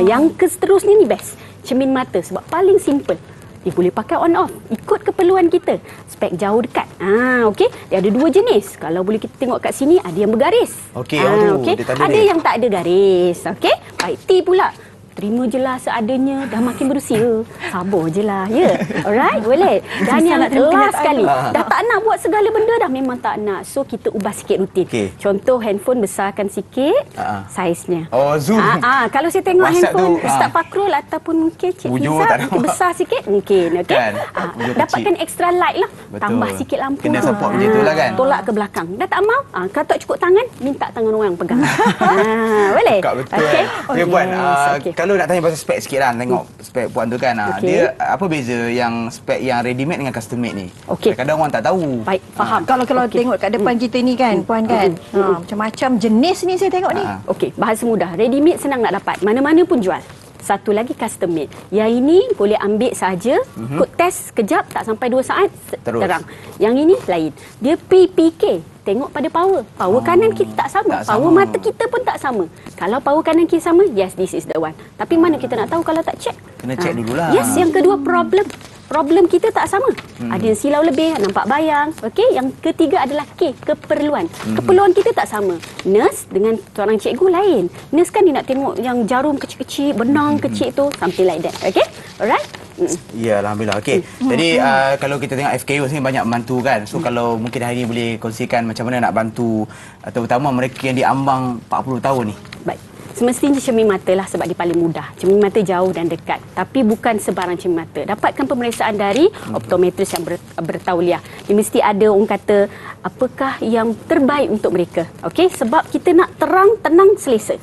Yang seterusnya ni best. Cermin mata sebab paling simple. Dia boleh pakai on off ikut keperluan kita. Spek jauh dekat. Dia ada 2 jenis. Kalau boleh kita tengok kat sini ada yang bergaris. Ada yang tak ada garis. Baik, T pula. Terima je lah seadanya, dah makin berusia. Sabar je lah, ya. Alright, boleh. Dan yang last sekali, dah tak nak buat segala benda dah, memang tak nak. So, kita ubah sikit rutin. Contoh, handphone besarkan sikit saiznya. Zoom. Kalau saya tengok handphone Ustaz Fakrul ataupun mungkin Cik Fiza, besar sikit, mungkin. Dapatkan extra light lah. Tambah sikit lampu. Kena support macam tu lah kan. Tolak ke belakang. Dah tak mau, kalau tak cukup tangan, minta tangan orang pegang. Boleh? Betul. Ya, Puan. Kalau nak tanya pasal spek sikit lah, tengok spek Puan tu kan. Dia apa beza yang spek yang ready made dengan custom made ni? Kadang-kadang orang tak tahu. Baik, faham. Kalau tengok kat depan kita ni kan, Puan kan. Macam-macam jenis ni saya tengok ni. Bahasa mudah. Ready made senang nak dapat. Mana-mana pun jual. Satu lagi custom made. Yang ini boleh ambil saja, kod test sekejap, tak sampai 2 saat, terang. Yang ini lain. Dia PPK. Tengok pada power. Power kanan kita tak sama. Power mata kita pun tak sama. Kalau power kanan kita sama, yes, this is the one. Tapi mana kita nak tahu kalau tak check? Kena check dululah. Yes, yang kedua problem. Problem kita tak sama. Ada yang silau lebih, nampak bayang. Yang ketiga adalah keperluan. Keperluan kita tak sama. Nurse dengan seorang cikgu lain. Nurse kan dia nak tengok yang jarum kecil-kecil, benang kecil tu, something like that. Alright? Ya, Alhamdulillah. Jadi kalau kita tengok FKU ni banyak membantu kan. So kalau mungkin hari ini boleh kongsikan macam mana nak bantu terutama mereka yang diambang 40 tahun ni. Baik. Semestinya cermin mata lah sebab dia paling mudah. Cermin mata jauh dan dekat. Tapi bukan sebarang cermin mata. Dapatkan pemeriksaan dari optometris yang bertauliah. Dia mesti ada orang kata apakah yang terbaik untuk mereka. Sebab kita nak terang, tenang, selesa.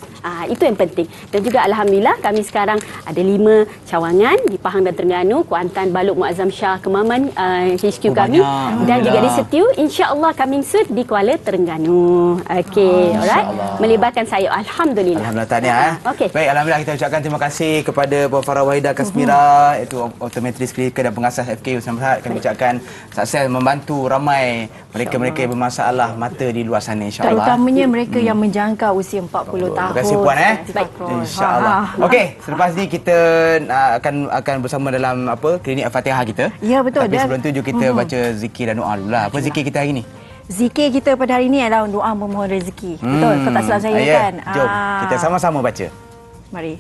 Itu yang penting. Dan juga Alhamdulillah kami sekarang ada 5 cawangan di Pahang dan Terengganu. Kuantan, Balok, Muazzam Shah, Kemaman, HQ kami. Dan juga di Setiu. InsyaAllah coming soon di Kuala Terengganu. Alright. Melibatkan saya. Alhamdulillah. Tahniah. Baik, Alhamdulillah kita ucapkan terima kasih kepada Puan Farah Wahidah Kasmira, itu optometris klinikal dan pengasas FKU Islam Berhad. Kami ucapkan sukses membantu ramai mereka-mereka yang bermasalah mata di luar sana, insya-Allah. Terutamanya mereka yang menjangkau usia 40 tahun. Terima kasih Puan. Insya-Allah. Selepas ni kita akan bersama dalam klinik Al-Fatihah kita. Ya, betul. Tapi sebelum tu jom kita baca zikir dan doa dulu lah. Apa zikir kita hari ni? Zikir kita pada hari ini adalah doa memohon rezeki. Betul, kalau tak salah saya kan. Jom kita sama-sama baca. Mari.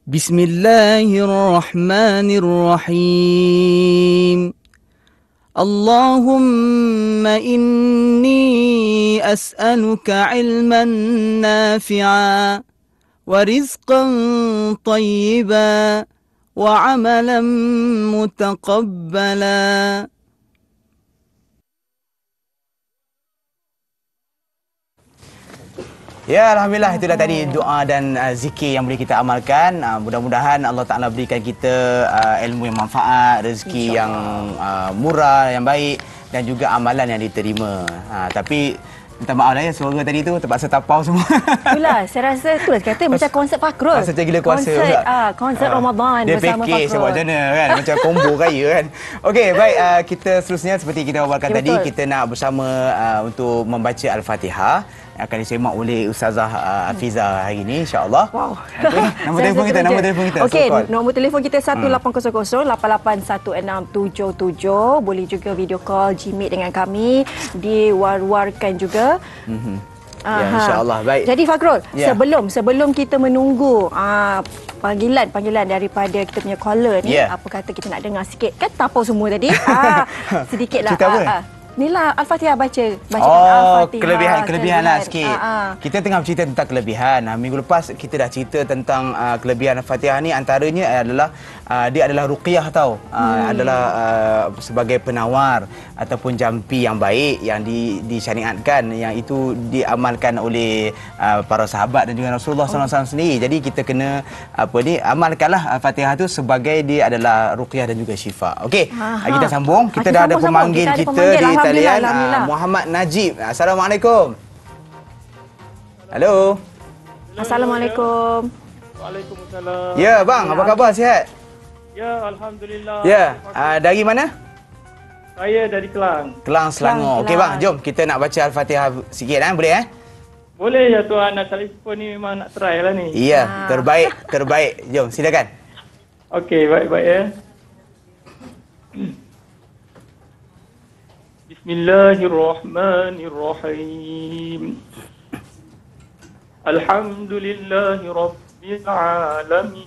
Bismillahirrahmanirrahim. اللهم إني أسألك علما نافعا ورزقا طيبا وعملا متقبلا. Ya, Alhamdulillah itulah tadi doa dan zikir yang boleh kita amalkan. Mudah-mudahan Allah Ta'ala berikan kita ilmu yang manfaat, rezeki yang murah, yang baik dan juga amalan yang diterima. Tapi minta maaf lah ya, suara tadi tu terpaksa tapau semua. Itulah, saya rasa itulah kata macam konsert Fakrul. Rasa macam gila kuasa. Konsert Ramadan bersama Fakrul. Dia package macam mana kan, macam combo raya kan. Okey, baik, kita seterusnya seperti kita wawarkan tadi, kita nak bersama untuk membaca Al-Fatihah. Akan disemak oleh Ustazah Hafiza hari ini, insya-Allah. Wow. Okay. Nombor telefon kita. Okey, nombor telefon kita 1800 800 7777. Boleh juga video call Jimit dengan kami, diwar-warkan juga. Ya, insya-Allah. Baik. Jadi Fakrul, sebelum kita menunggu panggilan daripada kita punya caller ni, apa kata kita nak dengar sikit kan tapau semua tadi. Sedikitlah. Cerita apa? Inilah Al-Fatihah bacakan Al-Fatihah. Kelebihan lah sikit. Kita tengah bercerita tentang kelebihan. Minggu lepas kita dah cerita tentang kelebihan Al-Fatihah ni, antaranya adalah dia adalah ruqyah tau. Adalah sebagai penawar ataupun jampi yang baik yang disyariatkan, yang itu diamalkan oleh para sahabat dan juga Rasulullah SAW sendiri. Jadi kita kena amalkanlah Al-Fatihah tu sebagai dia adalah ruqyah dan juga syifa. Okey, kita sambung. Kita dah ada pemanggil kita di talian, Muhammad Najib. Assalamualaikum. Halo. Assalamualaikum. Waalaikumsalam. Ya, bang, apa khabar? Sihat? Ya, alhamdulillah. Ya, dari mana? Saya dari Kelang. Kelang, Selangor. Okey, bang, jom kita nak baca Al-Fatihah sikit boleh Boleh ya tuan, nak telefon ni memang nak try lah ni. Ya, terbaik. Jom, silakan. Okey, baik-baik ya. Bismillahirrahmanirrahim. Alhamdulillahi Rabbil Alamin.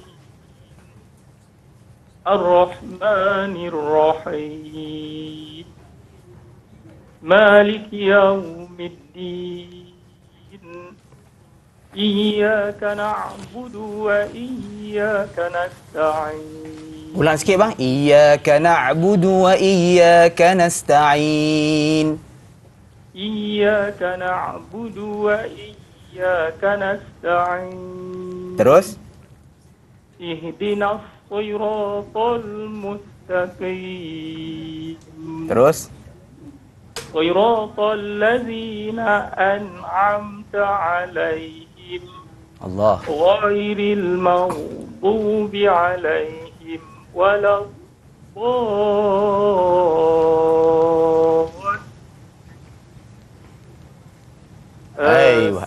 Ar-Rahmanir Rahim. Maliki Yawmiddin. Iyyaka na'budu wa iyyaka nasta'in. Ulang sikit bang. Iyyaka na'budu wa iyyaka nasta'in. Iyyaka na'budu wa iyyaka nasta'in. Terus. Ihdinas siratal mustaqim. Terus. Siratal ladzina an'amta 'alaihim. Allah. Ghairil maghdubi 'alaihim waladdallin.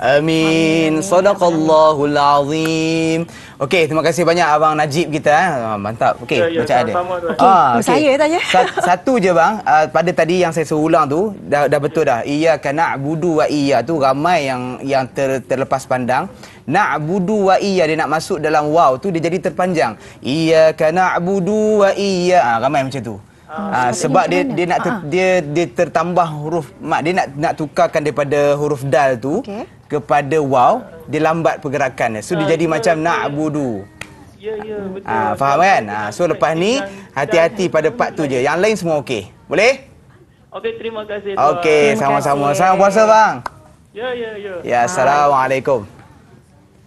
Amin. Sadaqallahul azim. Okey, terima kasih banyak Abang Najib kita. Mantap. Okey, bacaan dia. Okay. Saya tanya. Satu je bang, pada tadi yang saya suruh ulang tu dah betul dah. Iyyaka na'budu wa iyya tu ramai yang terlepas pandang. Na'budu wa iyya, dia nak masuk dalam waw tu dia jadi terpanjang. Iyyaka na'budu wa iyya. Ramai macam tu. Sebab dia nak dia tertambah huruf mat, dia nak tukarkan daripada huruf dal tu kepada waw, dia lambat pergerakannya. So dia jadi macam na'budu. Ya, betul. Faham kan? So lepas ni hati-hati pada part tu je. Yang lain semua okey. Boleh? Okey, terima kasih tuan. Okey, sama-sama. Selamat puasa bang. Ya, assalamualaikum.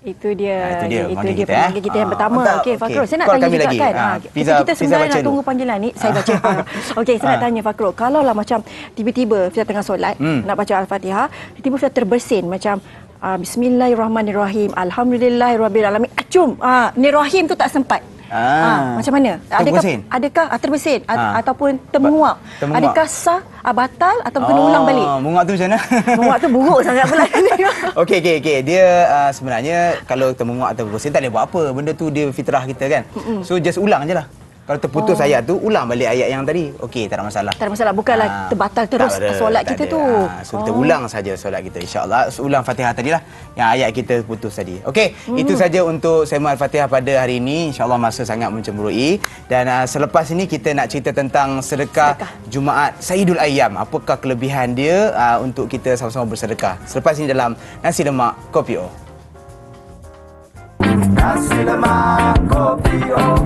Itu dia pemanggil kita yang pertama. Okey, Fakrul, saya nak tanya juga lagi. kan. Kita sebenarnya nak tunggu panggilan ni. Saya baca. Okey, saya nak tanya Fakrul, kalau lah macam tiba-tiba kita tengah solat, nak baca Al-Fatihah, tiba-tiba kita terbersin macam Bismillahirrahmanirrahim. Alhamdulillahirabbil alamin. Acum. Ni rahim tu tak sempat. Macam mana? Adakah terbersin ataupun termenguap? Adakah sah batal atau kena ulang balik? Menguap tu macam mana? Menguap tu buruk sangat pula. Okey. Dia sebenarnya kalau termenguap atau bersin tak boleh buat apa. Benda tu dia fitrah kita kan. So just ulang je lah. Kalau terputus ayat tu, ulang balik ayat yang tadi. Okey, tak ada masalah. Tak ada masalah. Bukanlah terbatal terus solat kita tu. So kita ulang saja solat kita, insya-Allah. Ulang Fatihah tadilah yang ayat kita putus tadi. Okey, itu saja untuk sembang Al-Fatihah pada hari ini. Insya-Allah masa sangat mencemburui. Dan selepas ini kita nak cerita tentang sedekah Jumaat Sayyidul Ayyam. Apakah kelebihan dia untuk kita sama-sama bersedekah. Selepas ini dalam Nasi Lemak Kopi O. Nasi Lemak Kopi O.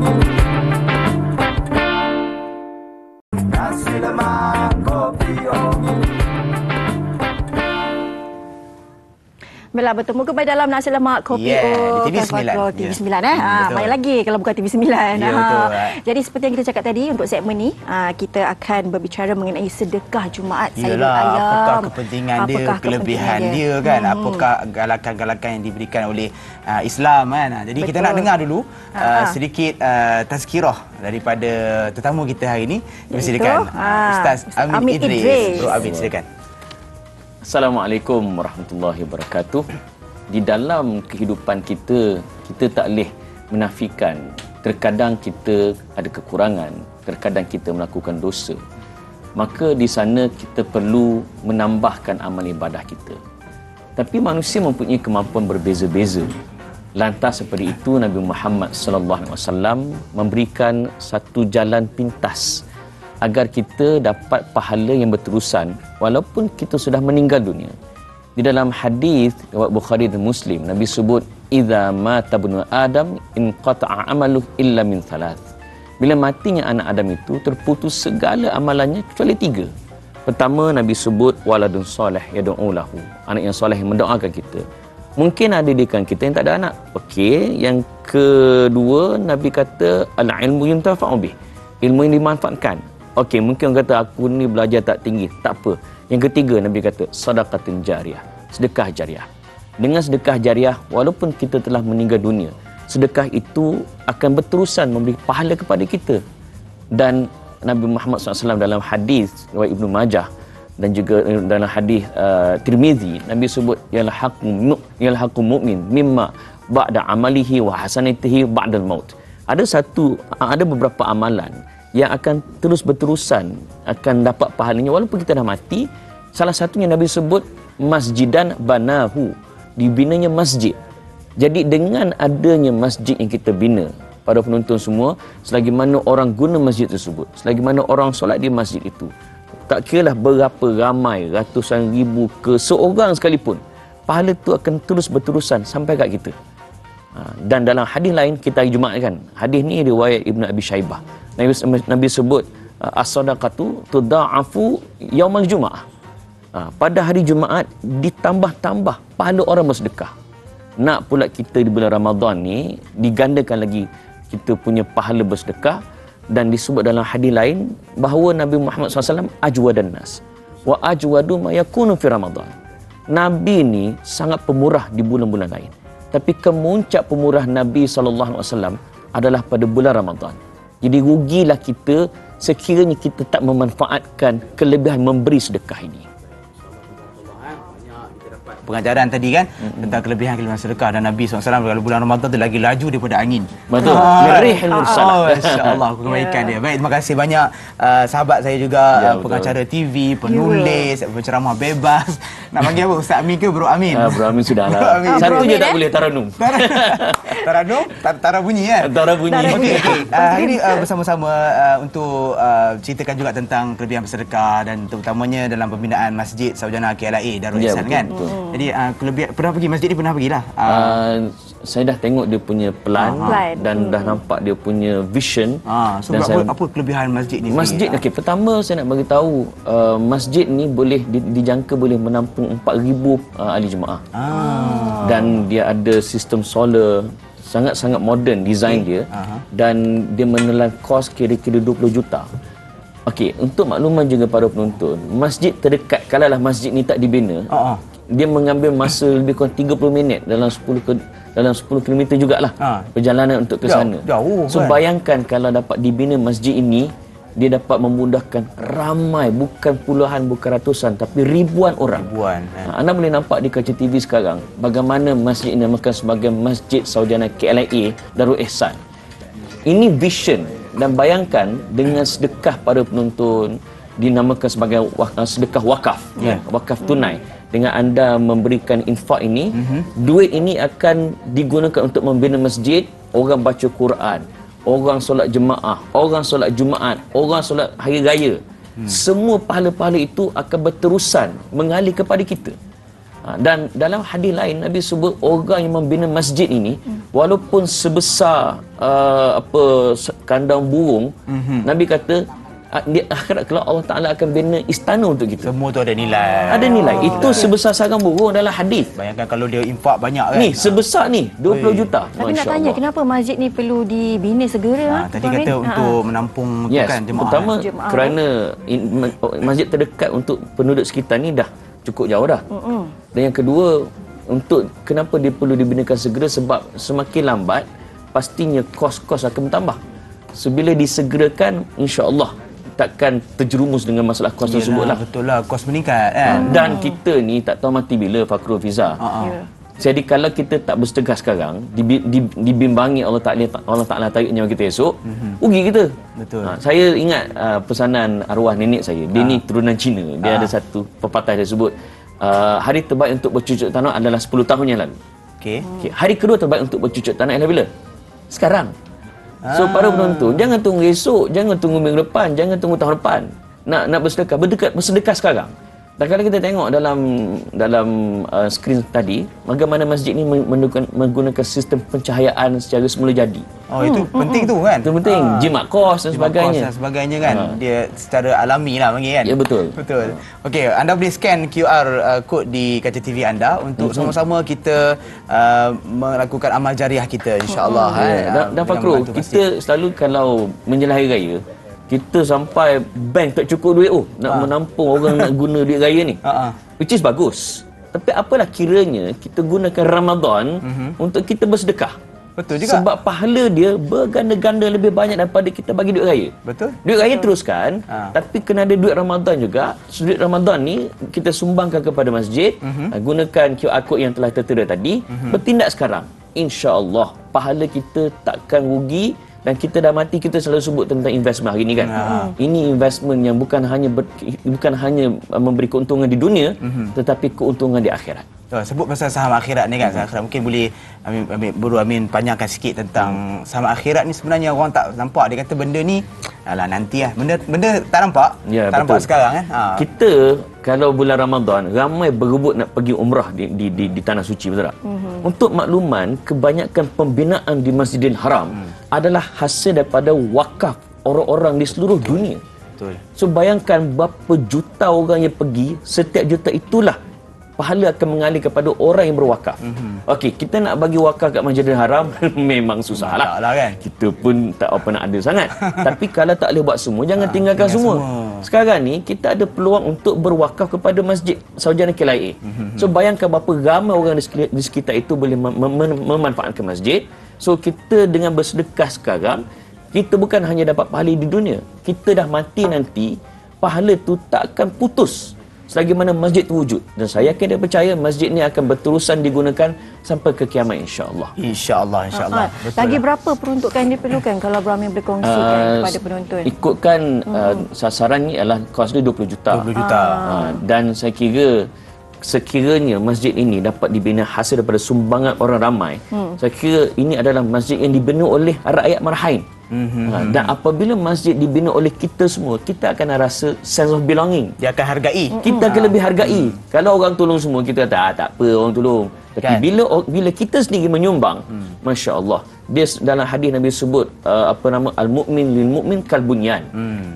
Nasi Lemak Kopi O. Baiklah, bertemu kembali dalam Nasi Lemak Kopi O. Di TV9. TV9 main lagi kalau bukan TV9. Betul. Jadi seperti yang kita cakap tadi, untuk segmen ni kita akan berbicara mengenai sedekah Jumaat Sayyidul Ayyam. Apakah kepentingan dia, kelebihan dia kan? Apakah galakan-galakan yang diberikan oleh Islam kan? Jadi kita nak dengar dulu sedikit tazkirah daripada tetamu kita hari ini. Dipersilakan Ustaz Amin Idris. Bro Amin, silakan. Assalamualaikum warahmatullahi wabarakatuh. Di dalam kehidupan kita, kita tak boleh menafikan terkadang kita ada kekurangan, terkadang kita melakukan dosa. Maka di sana kita perlu menambahkan amal ibadah kita. Tapi manusia mempunyai kemampuan berbeza-beza. Lantas seperti itu Nabi Muhammad SAW memberikan satu jalan pintas agar kita dapat pahala yang berterusan walaupun kita sudah meninggal dunia. Di dalam hadis riwayat Bukhari dan Muslim, Nabi sebut idza mata ibnu Adam inqata'a amaluhu illa min thalath. Bila matinya anak Adam itu, terputus segala amalannya kecuali 3. Pertama, Nabi sebut waladun soleh yad'u lahu, anak yang soleh yang mendoakan kita. Mungkin ada didikan kita yang tak ada anak. Okey, yang kedua Nabi kata al-ilmu yuntafa'u bih, ilmu yang dimanfaatkan. Okey, mungkin orang kata aku ni belajar tak tinggi, tak apa. Yang ketiga Nabi kata sadaqatun jariyah, sedekah jariah. Dengan sedekah jariah, walaupun kita telah meninggal dunia, sedekah itu akan berterusan memberi pahala kepada kita. Dan Nabi Muhammad SAW dalam hadis riwayat Ibnu Majah dan juga dalam hadis Tirmizi, Nabi sebut yalhaqu mu'min mimma ba'da amalihi wa hasanatihi ba'dal maut. Ada beberapa amalan yang akan terus berterusan, akan dapat pahalanya walaupun kita dah mati. Salah satunya Nabi sebut masjidan banahu, dibinanya masjid. Jadi dengan adanya masjid yang kita bina, para penonton semua, selagi mana orang guna masjid tersebut, selagi mana orang solat di masjid itu, tak kiralah berapa ramai, ratusan ribu ke seorang sekalipun, pahala itu akan terus berterusan sampai kat kita. Dan dalam hadis lain kita hari Jumaat kan, hadis ni riwayat Ibnu Abi Syaibah, Nabi sebut as-sadaqatu tudha'afu yaumal Jumaah. Pada hari Jumaat ditambah-tambah pahala orang bersedekah. Nak pula kita di bulan Ramadan ni digandakan lagi kita punya pahala bersedekah. Dan disebut dalam hadis lain bahawa Nabi Muhammad SAW ajwadan nas wa ajwadu ma yakunu fi Ramadan. Nabi ni sangat pemurah di bulan-bulan lain, tapi kemuncak pemurah Nabi SAW adalah pada bulan Ramadan. Jadi rugilah kita sekiranya kita tak memanfaatkan kelebihan memberi sedekah ini. Pengajaran tadi kan tentang kelebihan-kelebihan sedekah, dan Nabi SAW kalau bulan Ramadan tu lagi laju daripada angin. Betul. Merihil mursalah. Masya-Allah, kebaikan dia. Baik, terima kasih banyak sahabat saya juga, pengacara TV, penulis, penceramah bebas. Nak panggil apa, Ustaz Amin ke Bro Amin? Bro Amin sudahlah. Satu je tak boleh, taranum. Taranum? Tara bunyi kan? Tara bunyi. Okey. Hari ini bersama-sama untuk ceritakan juga tentang kelebihan bersedekah dan terutamanya dalam pembinaan Masjid Sarjana KLIA Darul Ihsan kan. Jadi kelebihan, pernah pergi masjid ni, pernah pergilah. Saya dah tengok dia punya plan dan dah nampak dia punya vision. So apa kelebihan masjid ni? Masjid okey, pertama saya nak bagi tahu masjid ni boleh dijangka boleh menampung 4,000 ahli jemaah. Dan dia ada sistem solar, sangat-sangat moden design dia, dan dia menelan kos kira-kira 20 juta. Okey, untuk makluman juga para penonton, masjid terdekat, kalaulah masjid ni tak dibina, dia mengambil masa lebih kurang 30 minit dalam 10 km jugalah perjalanan untuk ke sana. So bayangkan kalau dapat dibina masjid ini, dia dapat memudahkan ramai, bukan puluhan, bukan ratusan, tapi ribuan orang. Anda boleh nampak di kaca TV sekarang bagaimana masjid ini dinamakan sebagai Masjid Sarjana KLIA Darul Ihsan. Ini vision, dan bayangkan dengan sedekah pada penonton dinamakan sebagai sedekah wakaf, wakaf tunai. Dengan anda memberikan infak ini, duit ini akan digunakan untuk membina masjid, orang baca Quran, orang solat jemaah, orang solat Jumaat, orang solat hari raya. Semua pahala-pahala itu akan berterusan mengalir kepada kita. Dan dalam hadis lain Nabi sebut orang yang membina masjid ini, walaupun sebesar kandang burung, Nabi kata di akhirat kalau Allah Ta'ala akan bina istana untuk kita. Semua tu ada nilai. Ada nilai. Itu sebesar sarang burung dalam hadis. Bayangkan kalau dia infak banyak kan. Ni sebesar ni 20 juta. Tapi nak tanya kenapa masjid ni perlu dibina segera? Tadi kata untuk menampung kan jemaah. Pertama kerana masjid terdekat untuk penduduk sekitar ni dah cukup jauh dah. Dan yang kedua, untuk kenapa dia perlu dibinakan segera, sebab semakin lambat pastinya kos-kos akan bertambah. So bila disegerakan, insya-Allah takkan terjerumus dengan masalah kos tersebut lah. Betul lah, kos meningkat kan. Dan kita ni tak tahu mati bila, Fakrul Fiza. Jadi kalau kita tak bersedekah sekarang, dibimbangi Allah Ta'ala tarik nyawa kita esok, rugi kita. Betul. Saya ingat pesanan arwah nenek saya. Dia ni turunan Cina. Dia ada satu pepatah dia sebut, hari terbaik untuk bercucuk tanah adalah 10 tahun yang lalu. Okay. Hari kedua terbaik untuk bercucuk tanah adalah bila? Sekarang. So para penonton, jangan tunggu esok, jangan tunggu minggu depan, jangan tunggu tahun depan nak bersedekah. Bersedekah sekarang. Dan kalau kita tengok dalam skrin tadi, bagaimana masjid ini menggunakan sistem pencahayaan secara semula jadi. Oh, itu penting tu kan? Itu penting. Jimat kos dan sebagainya. Kan. Dia secara alami lah panggil kan? Ya, betul. Betul. Okey, anda boleh scan QR code di kaca TV anda untuk sama-sama kita melakukan amal jariah kita, insya-Allah. Dan Fakru, kita selalu kalau menjelang hari raya, kita sampai bank tak cukup duit nak menampung orang nak guna duit raya ni. Which is bagus. Tapi apalah kiranya kita gunakan Ramadan untuk kita bersedekah. Betul juga. Sebab pahala dia berganda-ganda lebih banyak daripada kita bagi duit raya. Betul. Duit raya teruskan, tapi kena ada duit Ramadan juga. Duit Ramadan ni kita sumbangkan kepada masjid, gunakan QR code yang telah tertera tadi, bertindak sekarang. Insya-Allah pahala kita takkan rugi. Dan kita dah mati, kita selalu sebut tentang investment hari ni kan. Ini investment yang bukan hanya memberi keuntungan di dunia, tetapi keuntungan di akhirat. Sebut pasal saham akhirat ni kan, akhirat mungkin boleh Amin panjangkan sikit tentang saham akhirat ni. Sebenarnya orang tak nampak, dia kata benda ni alah nanti lah, benda tak nampak, tak betul. Nampak sekarang kan. Kita kalau bulan Ramadan ramai berebut nak pergi umrah di tanah suci, betul tak? Untuk makluman, kebanyakan pembinaan di Masjidil Haram adalah hasil daripada wakaf orang-orang di seluruh dunia. Betul. So bayangkan berapa juta orang yang pergi, setiap juta itulah pahala akan mengalir kepada orang yang berwakaf. Okey, kita nak bagi wakaf kat Masjidil Haram memang susah lah kan? Kita pun tak apa nak ada sangat. Tapi kalau tak boleh buat semua, jangan tinggalkan semua. Sekarang ni kita ada peluang untuk berwakaf kepada Masjid Sarjana KLIA. So bayangkan berapa ramai orang di sekitar itu boleh memanfaatkan masjid. So kita dengan bersedekah sekarang, kita bukan hanya dapat pahala di dunia, kita dah mati nanti, pahala tu tak akan putus selagi mana masjid tu wujud. Dan saya yakin dan percaya masjid ni akan berterusan digunakan sampai ke kiamat, insya-Allah. Insya-Allah. Lagi berapa peruntukan yang diperlukan kalau Abraham boleh kongsikan kepada penonton? Ikutkan sasaran ni adalah kos dia 20 juta. Dan saya kira sekiranya masjid ini dapat dibina hasil daripada sumbangan orang ramai, saya kira ini adalah masjid yang dibina oleh rakyat Marhain. Dan apabila masjid dibina oleh kita semua, kita akan rasa sense of belonging. Dia akan hargai. Kita akan lebih hargai. Kalau orang tolong semua, kita kata tak apa orang tolong. Tapi kan? bila kita sendiri menyumbang, masya-Allah. Dia dalam hadis Nabi sebut al-mu'min lil mu'min kal bunyan.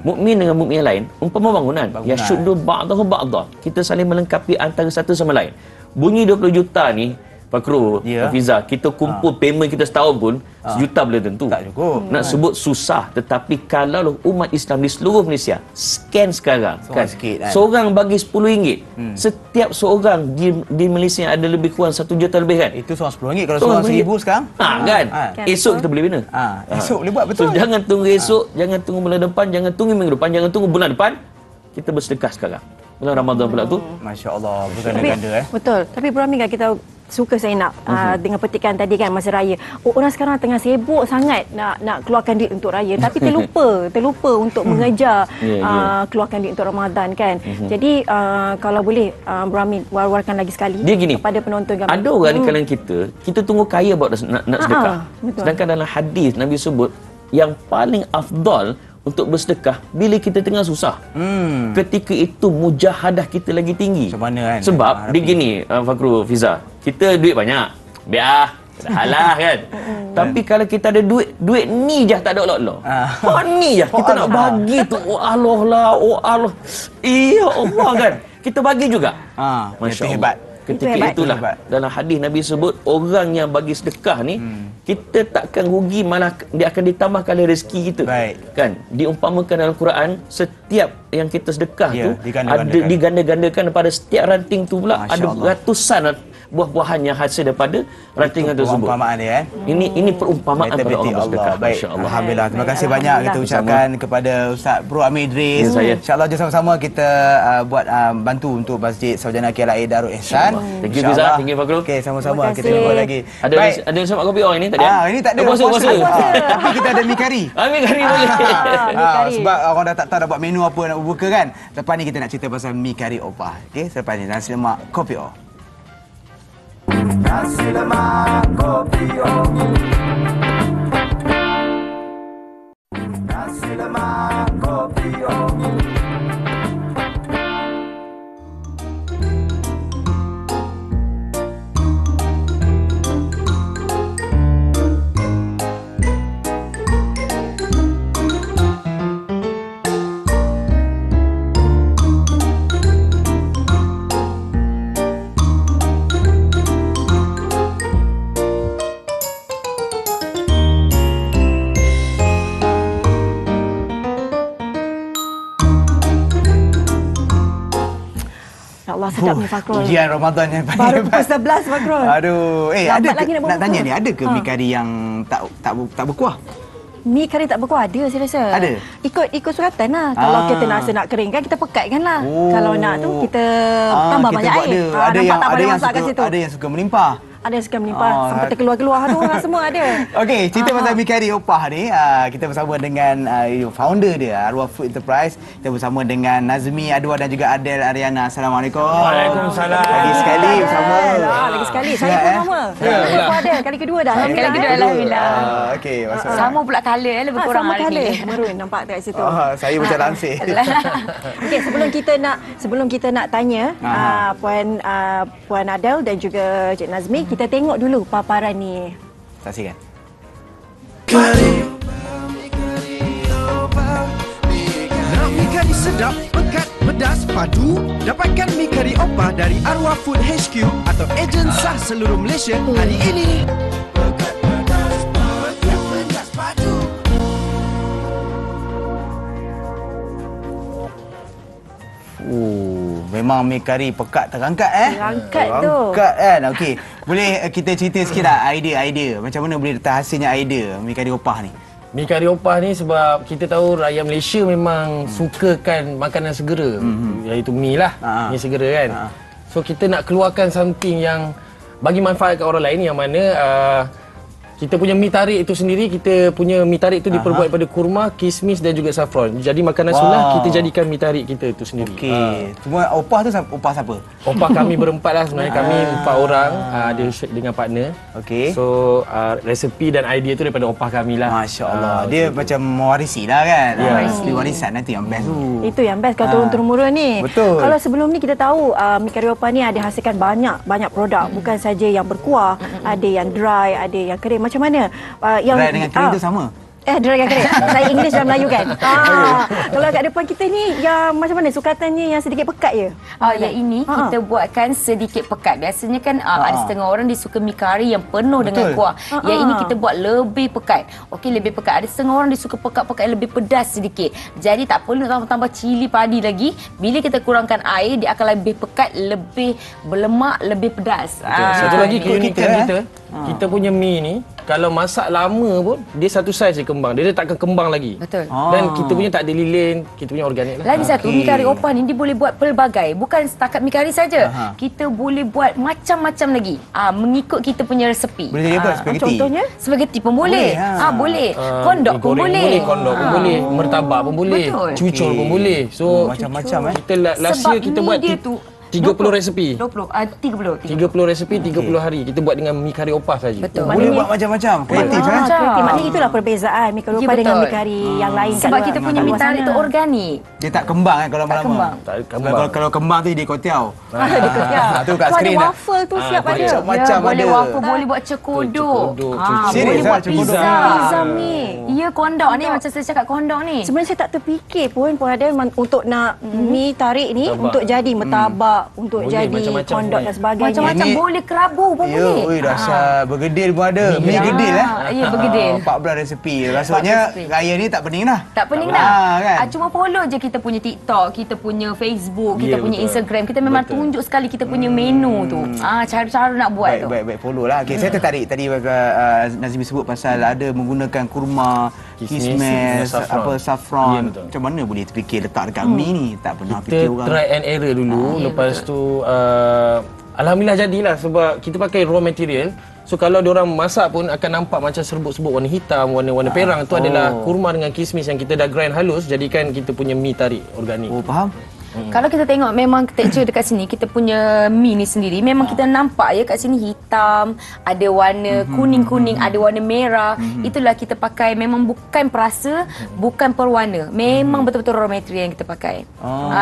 Mukmin dengan mukmin yang lain umpama bangunan. Yashuddu ba'dahu ba'dha. Kita saling melengkapi antara satu sama lain. Bunyi 20 juta ni Fakru, Hafiza, kita kumpul payment kita setahun pun sejuta boleh tentu. Tak cukup. Nak sebut susah, tetapi kalau umat Islam di seluruh Malaysia scan sekarang kan, seorang bagi RM10, setiap seorang di Malaysia ada lebih kurang 1 juta lebih kan. Itu seorang RM10, kalau seorang RM1,000 sekarang kan. Esok kita boleh bina. Esok boleh buat, betul. So jangan tunggu esok, jangan tunggu bulan depan, jangan tunggu minggu depan, jangan tunggu bulan depan. Kita bersedekah sekarang. Bulan Ramadan pula tu. Masya-Allah, berganda-ganda Betul. Tapi Ibrahim kan kita suka saya nak dengan petikan tadi kan masa raya. Orang sekarang tengah sibuk sangat nak keluarkan duit untuk raya, tapi terlupa untuk mengejar keluarkan duit untuk Ramadan kan. Jadi kalau boleh Ibrahim war-warkan lagi sekali kepada penonton kami. Ada orang di kalangan kita tunggu kaya buat nak sedekah. Sedangkan dalam hadis Nabi sebut yang paling afdal untuk bersedekah bila kita tengah susah. Ketika itu mujahadah kita lagi tinggi. Macam mana kan? Sebab dia gini, Fakru, Fiza, kita duit banyak, biar halah kan. Tapi kalau kita ada duit ni je tak ada Allah. Ni je kita nak bagi tu. Oh Allah lah, oh Allah. Ya Allah kan. Kita bagi juga. Masya-Allah. Hebat. Ketika itulah dalam hadis Nabi sebut orang yang bagi sedekah ni, kita takkan rugi, malah dia akan ditambahkan oleh rezeki kita. Kan? Diumpamakan dalam Quran, setiap yang kita sedekah tu ada diganda-gandakan pada setiap ranting tu pula ada ratusan buah-buahan yang hasil daripada rantingan tersebut. Perumpamaan dia Ini perumpamaan pada orang bersedekah. Masya-Allah. Alhamdulillah. Terima kasih banyak kita ucapkan kepada Ustaz Bro Amir Idris. Insya-Allah sama-sama kita buat bantu untuk Masjid Sarjana KLIA Darul Ihsan. Thank you Fiza, thank you Fakru. Okey, sama-sama kita jumpa lagi. Ada yang sama kopi ini tadi? Ini tak ada. Puasa. Tapi kita ada mi kari. Mi kari boleh. Sebab orang dah tak tahu dah buat menu apa nak berbuka kan. Lepas ni kita nak cerita pasal mi kari opah. Okey, selepas ni nasi lemak kopi O. Nasi lemak kopi O. Nasi lemak kopi O. InsyaAllah sedap ni Fakrul. Ujian Ramadan yang baru pukul 11 Fakrul. Aduh. Lambat Ada lagi nak tanya ni, ada ke mi kari yang tak berkuah? Mi kari tak berkuah ada saya rasa. Ada? Ikut suratan lah. Kalau kita nak keringkan, kita pekatkan lah. Kalau nak tu, kita tambah kita banyak buat air. Ada yang masak kat situ. Ada yang suka melimpah. Ada yang suka melimpah sampai terkeluar-keluar tu orang semua ada. Okey, cerita pasal mi kari opah ni, kita bersama dengan founder dia, Arwah Food Enterprise. Kita bersama dengan Nazmi Adwa dan juga Adel Ariana. Assalamualaikum. Waalaikumsalam. Lagi sekali bersama. Lagi sekali. Saya pun sama. Saya pun ada. Kali kedua dah. Kali kedua Alhamdulillah. Okey, masuk. Sama pula colour lebih kurang hari ni. Merun nampak dekat situ. Saya macam lansir. Okey, sebelum kita nak tanya Puan Adel dan juga Cik Nazmi, kita tengok dulu paparan ni. Saksikan. Nak mi kari sedap, pekat, pedas, padu? Dapatkan mi kari opah dari Arwah Food HQ atau ejen sah seluruh Malaysia hari ini. Pekat, pedas, padu. Memang mi kari pekat terangkat Terangkat tu. Terangkat kan. Okey. Boleh kita cerita sikit tak idea macam mana boleh datang hasilnya idea mi kari opah ni? Mi kari opah ni sebab kita tahu rakyat Malaysia memang sukakan makanan segera. Iaitu mi lah. Mi segera kan. So kita nak keluarkan something yang bagi manfaat kat orang lain, yang mana kita punya mi tarik itu sendiri, kita punya mi tarik itu diperbuat daripada kurma, kismis dan juga saffron. Jadi makanan sunnah kita jadikan mi tarik kita itu sendiri. Okey. Semua opah tu opah siapa? Opah kami berempat lah sebenarnya. Kami 4 orang ada dengan partner. Okey. So resepi dan idea tu daripada opah kami lah. Masya-Allah. Dia macam mewarisi lah kan. Warisan nanti yang best tu. Itu yang best kalau turun-temurun ni. Betul. Kalau sebelum ni kita tahu mi kari opah ni ada hasilkan banyak produk, bukan saja yang berkuah, ada yang dry, ada yang kering. Macam mana? Yang dry dengan kering tu sama? Dry dengan kering. Saya English dan Melayu kan. Kalau kat depan kita ni yang macam mana sukatannya yang sedikit pekat je? Yang ini kita buatkan sedikit pekat. Biasanya kan ada setengah orang dia suka mi kari yang penuh dengan kuah. Yang ini kita buat lebih pekat. Okey, lebih pekat. Ada setengah orang dia suka pekat-pekat yang lebih pedas sedikit. Jadi tak perlu tambah cili padi lagi. Bila kita kurangkan air, dia akan lebih pekat, lebih berlemak, lebih pedas. Satu lagi keunikan kita, kita punya mi ni kalau masak lama pun dia satu saiz je kembang. Dia takkan kembang lagi. Betul. Dan kita punya tak ada lilin, kita punya organik lah. Lagi satu, mi kari opah ni dia boleh buat pelbagai. Bukan setakat mi kari saja. Kita boleh buat macam-macam lagi. Mengikut kita punya resepi. Boleh jadi apa? Spaghetti? Contohnya? Spaghetti pun boleh. Boleh. Kondok pun boleh. Kondok pun boleh. Mertabak pun boleh. Betul. Cucur pun boleh. So macam-macam kita last year kita buat 30 resepi. 30 resepi 30 hari. Kita buat dengan mi kari opah saja. Betul. Boleh buat macam-macam. Kreatif Kreatif. Maknanya itulah perbezaan mi kari opah dengan mi kari yang lain. Sebab kita punya mi tarik tu organik. Dia tak kembang kan kalau lama-lama. Tak kembang. Kalau kembang tu dia kotiau. Tu kat skrin ada waffle tu siap ada. Macam boleh waffle, boleh buat cekodok. Boleh buat pizza mi. Ya, kondok ni macam saya cakap kondok ni. Sebenarnya saya tak terfikir pun ada untuk nak mi tarik ni untuk jadi mertabak, untuk jadi kondok dan sebagainya. Macam-macam boleh kerabu pun boleh. Oi, dahsyat. Bergedil pun ada. Mi gedil Ya, bergedil. 14 resepi. Rasanya raya ni tak pening dah. Tak pening dah. Kan? Cuma follow je kita punya TikTok, kita punya Facebook, kita punya Instagram. Kita memang tunjuk sekali kita punya menu tu. Cara-cara nak buat tu. Baik, follow lah. Okay, saya tertarik tadi Nazmi sebut pasal ada menggunakan kurma, kismis, saffron. Macam mana boleh terfikir letak dekat mi ni? Tak pernah fikir orang. Kita try and error dulu. Lepas tu alhamdulillah jadilah sebab kita pakai raw material. So kalau diorang masak pun akan nampak macam serbuk-serbuk warna hitam, warna perang. Itu adalah kurma dengan kismis yang kita dah grind halus jadikan kita punya mi tarik organik. Oh, faham? Kalau kita tengok memang tekstur dekat sini, kita punya mi ni sendiri memang kita nampak ya kat sini hitam, ada warna kuning-kuning, ada warna merah. Itulah kita pakai, memang bukan perasa, bukan perwarna. Memang betul-betul raw material yang kita pakai.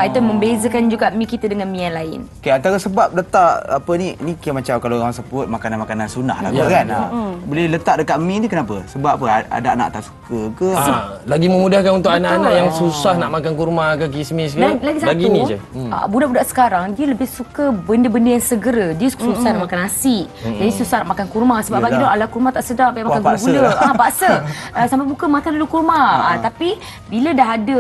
Itu membezakan juga mi kita dengan mi yang lain. Okay, antara sebab letak apa ni kira macam kalau orang sebut makanan-makanan sunnah lah kan. Boleh letak dekat mi ni kenapa? Sebab apa? Ada anak tak suka ke? Lagi memudahkan untuk anak-anak yang susah nak makan kurma ke kismis ke. Lagi gini je. Budak-budak sekarang dia lebih suka benda-benda yang segera. Dia susah nak makan nasi. Jadi susah nak makan kurma sebab bagi dia ala kurma tak sedap, dia makan gula-gula. Paksa. Sampai buka makan dulu kurma. Tapi bila dah ada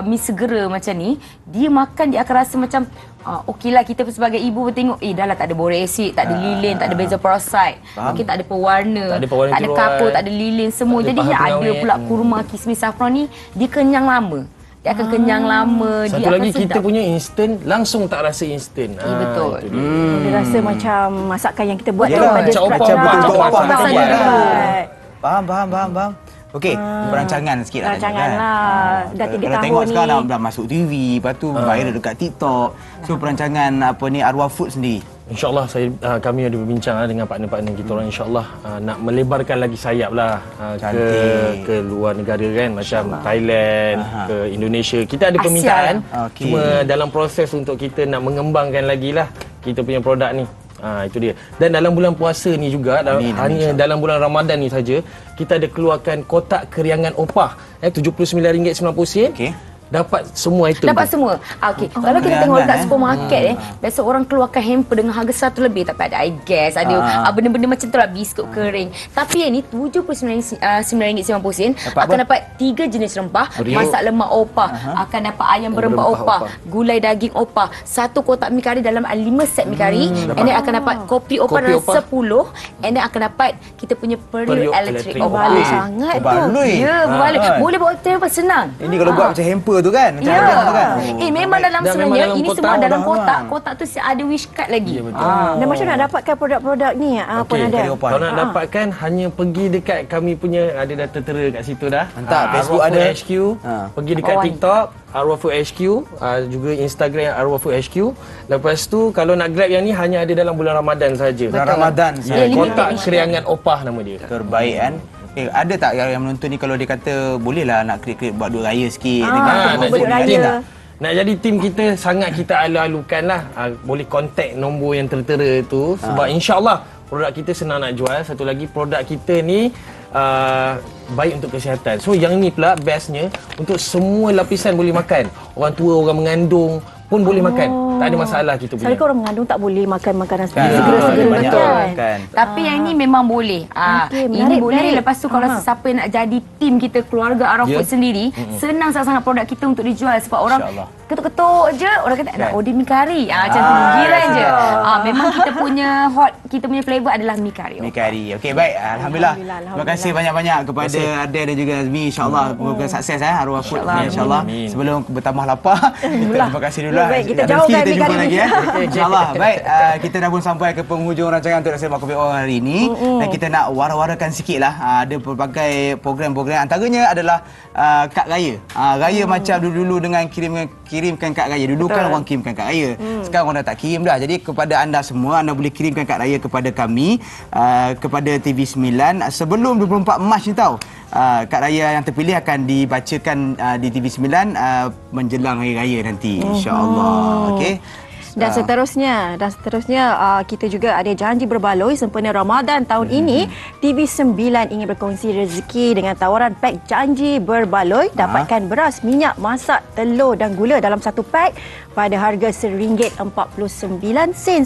mi segera macam ni, dia makan dia akan rasa macam okeylah, kita sebagai ibu tengok dah lah tak ada boric acid, tak ada lilin, tak ada benzoperoxide, mungkin tak ada pewarna, tak ada kapur, tak ada lilin semua. Jadi ada pula kurma kismis saffron ni, dia kenyang lama. Dia akan kenyang lama. Satu lagi kita punya instant langsung tak rasa instant. Betul. Dia rasa macam masakan yang kita buat tu macam opah. Faham. Okey, perancangan sikit lah. Perancangan lah. Dah 3 tahun ni. Kalau tengok sekarang dah masuk TV, lepas tu viral dekat TikTok. So perancangan Arwah Food sendiri. InsyaAllah kami ada berbincang dengan partner-partner kita orang. InsyaAllah nak melebarkan lagi sayap lah ke luar negara kan. Macam Thailand, ke Indonesia. Kita ada permintaan. Cuma dalam proses untuk kita nak mengembangkan lagi lah kita punya produk ni. Itu dia. Dan dalam bulan puasa ni juga, hanya dalam bulan Ramadan ni saja, kita ada keluarkan kotak keriangan opah RM79.90. Dapat semua item. Dapat semua. Okey. Kalau kita tengok dekat supermarket biasa orang keluarkan hamper dengan harga 100 lebih, tapi ada air gas, ada benda-benda macam tu lah, biskut kering. Tapi yang ni RM79.90 akan dapat 3 jenis rempah, masak lemak opah, akan dapat ayam berempah opah, gulai daging opah, 1 kotak mi kari dalam 5 set mi kari, and then akan dapat kopi opah dalam 10, and then akan dapat kita punya periuk elektrik opah. Baloi sangat tu. Ya, berbaloi. Boleh buat apa senang. Ini kalau buat macam hamper tu kan, macam tu kan. Memang dalam sebenarnya ini semua dalam kotak. Kotak tu ada wish card lagi. Dan macam nak dapatkan produk-produk ni apa Nada? Kalau nak dapatkan hanya pergi dekat kami punya, ada dah tertera kat situ dah. Hantar Facebook ada HQ, pergi dekat TikTok Arwah Food HQ, juga Instagram Arwah Food HQ. Lepas tu kalau nak grab yang ni hanya ada dalam bulan Ramadan saja. Ramadan saja. Kotak keriangan opah nama dia. Terbaik kan. Ada tak yang menonton ni kalau dia kata bolehlah nak create buat duit raya sikit nak jadi raya tak? Nak jadi tim kita sangat kita alu-alukan lah. Boleh kontak nombor yang tertera tu sebab insyaAllah produk kita senang nak jual. Satu lagi produk kita ni baik untuk kesihatan. So yang ni pula bestnya untuk semua lapisan boleh makan. Orang tua, orang mengandung pun boleh makan. Tak ada masalah kita punya. Selalu orang mengandung tak boleh makan makanan segera-segera kan. Tapi yang ini memang boleh. Ini boleh. Lepas tu kalau sesiapa nak jadi tim kita keluarga Arwah Food sendiri, senang sangat-sangat produk kita untuk dijual sebab orang ketuk-ketuk je orang kata nak order mi kari. Macam tu giran je. Memang kita punya kita punya flavor adalah mi kari. Mi kari. Okey, baik. Alhamdulillah. Terima kasih banyak-banyak kepada Ade dan juga Azmi. InsyaAllah semoga sukses Arwah Food. InsyaAllah. Sebelum bertambah lapar, terima kasih dulu. Baik, kita jauhkan kita jumpa lagi InsyaAllah. Baik, kita dah pun sampai ke penghujung rancangan untuk Nasi Lemak Kopi O hari ini. Dan kita nak wara-warakan sikit lah. Ada pelbagai program-program. Antaranya adalah kad raya. Raya macam dulu-dulu dengan kirimkan kad raya. Dulu kan orang kirimkan kad raya. Sekarang orang dah tak kirim dah. Jadi kepada anda semua, anda boleh kirimkan kad raya kepada kami, kepada TV9 sebelum 24 Mac ni tahu. Kad raya yang terpilih akan dibacakan di TV9 menjelang hari raya nanti, insya-Allah. Okey. Dan seterusnya kita juga ada janji berbaloi sempena Ramadan tahun ini. TV9 ingin berkongsi rezeki dengan tawaran pack janji berbaloi. Dapatkan beras, minyak masak, telur dan gula dalam satu pack pada harga RM1.49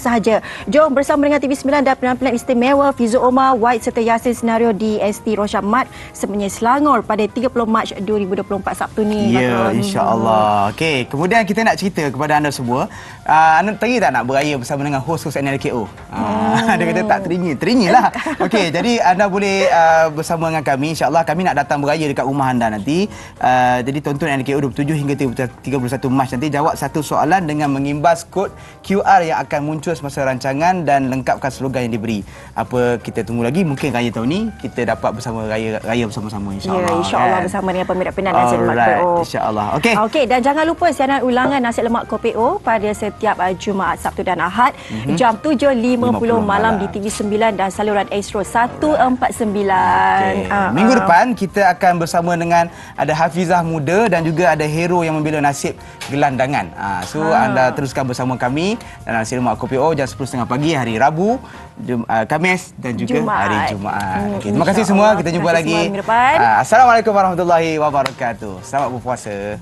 sahaja. Jom bersama dengan TV9 dan penampilan istimewa Fizu Omar, White serta Yasin Senario di ST Rosyad Mat Semenyih Selangor pada 30 Mac 2024 Sabtu ni. Ya, insya-Allah. Okey, kemudian kita nak cerita kepada anda semua. Anda teringat tak nak beraya bersama dengan host-host NLKO? Dia kata tak teringat lah. Okey, jadi anda boleh bersama dengan kami. InsyaAllah kami nak datang beraya dekat rumah anda nanti. Jadi tonton NLKO 27 hingga 31 Mac nanti. Jawab satu soalan dengan mengimbas kod QR yang akan muncul semasa rancangan dan lengkapkan slogan yang diberi. Apa kita tunggu lagi? Mungkin raya tahun ni kita dapat bersama raya bersama-sama, insya-Allah. Ya, insya-Allah bersama dengan peminat-peminat Nasi Lemak Kopi O. Insya-Allah. Okey, dan jangan lupa siaran ulangan Nasi Lemak Kopi O pada setiap Jumaat, Sabtu dan Ahad jam 7.50 malam di TV9 dan saluran Astro 149. Minggu depan kita akan bersama dengan ada Hafizah Muda dan juga ada hero yang membela nasib gelandangan. So anda teruskan bersama kami dalam Nasi Lemak Kopi O jam 10.30 pagi hari Rabu, Khamis dan juga hari Jumaat. Terima kasih semua. Kita jumpa lagi. Assalamualaikum warahmatullahi wabarakatuh. Selamat berpuasa.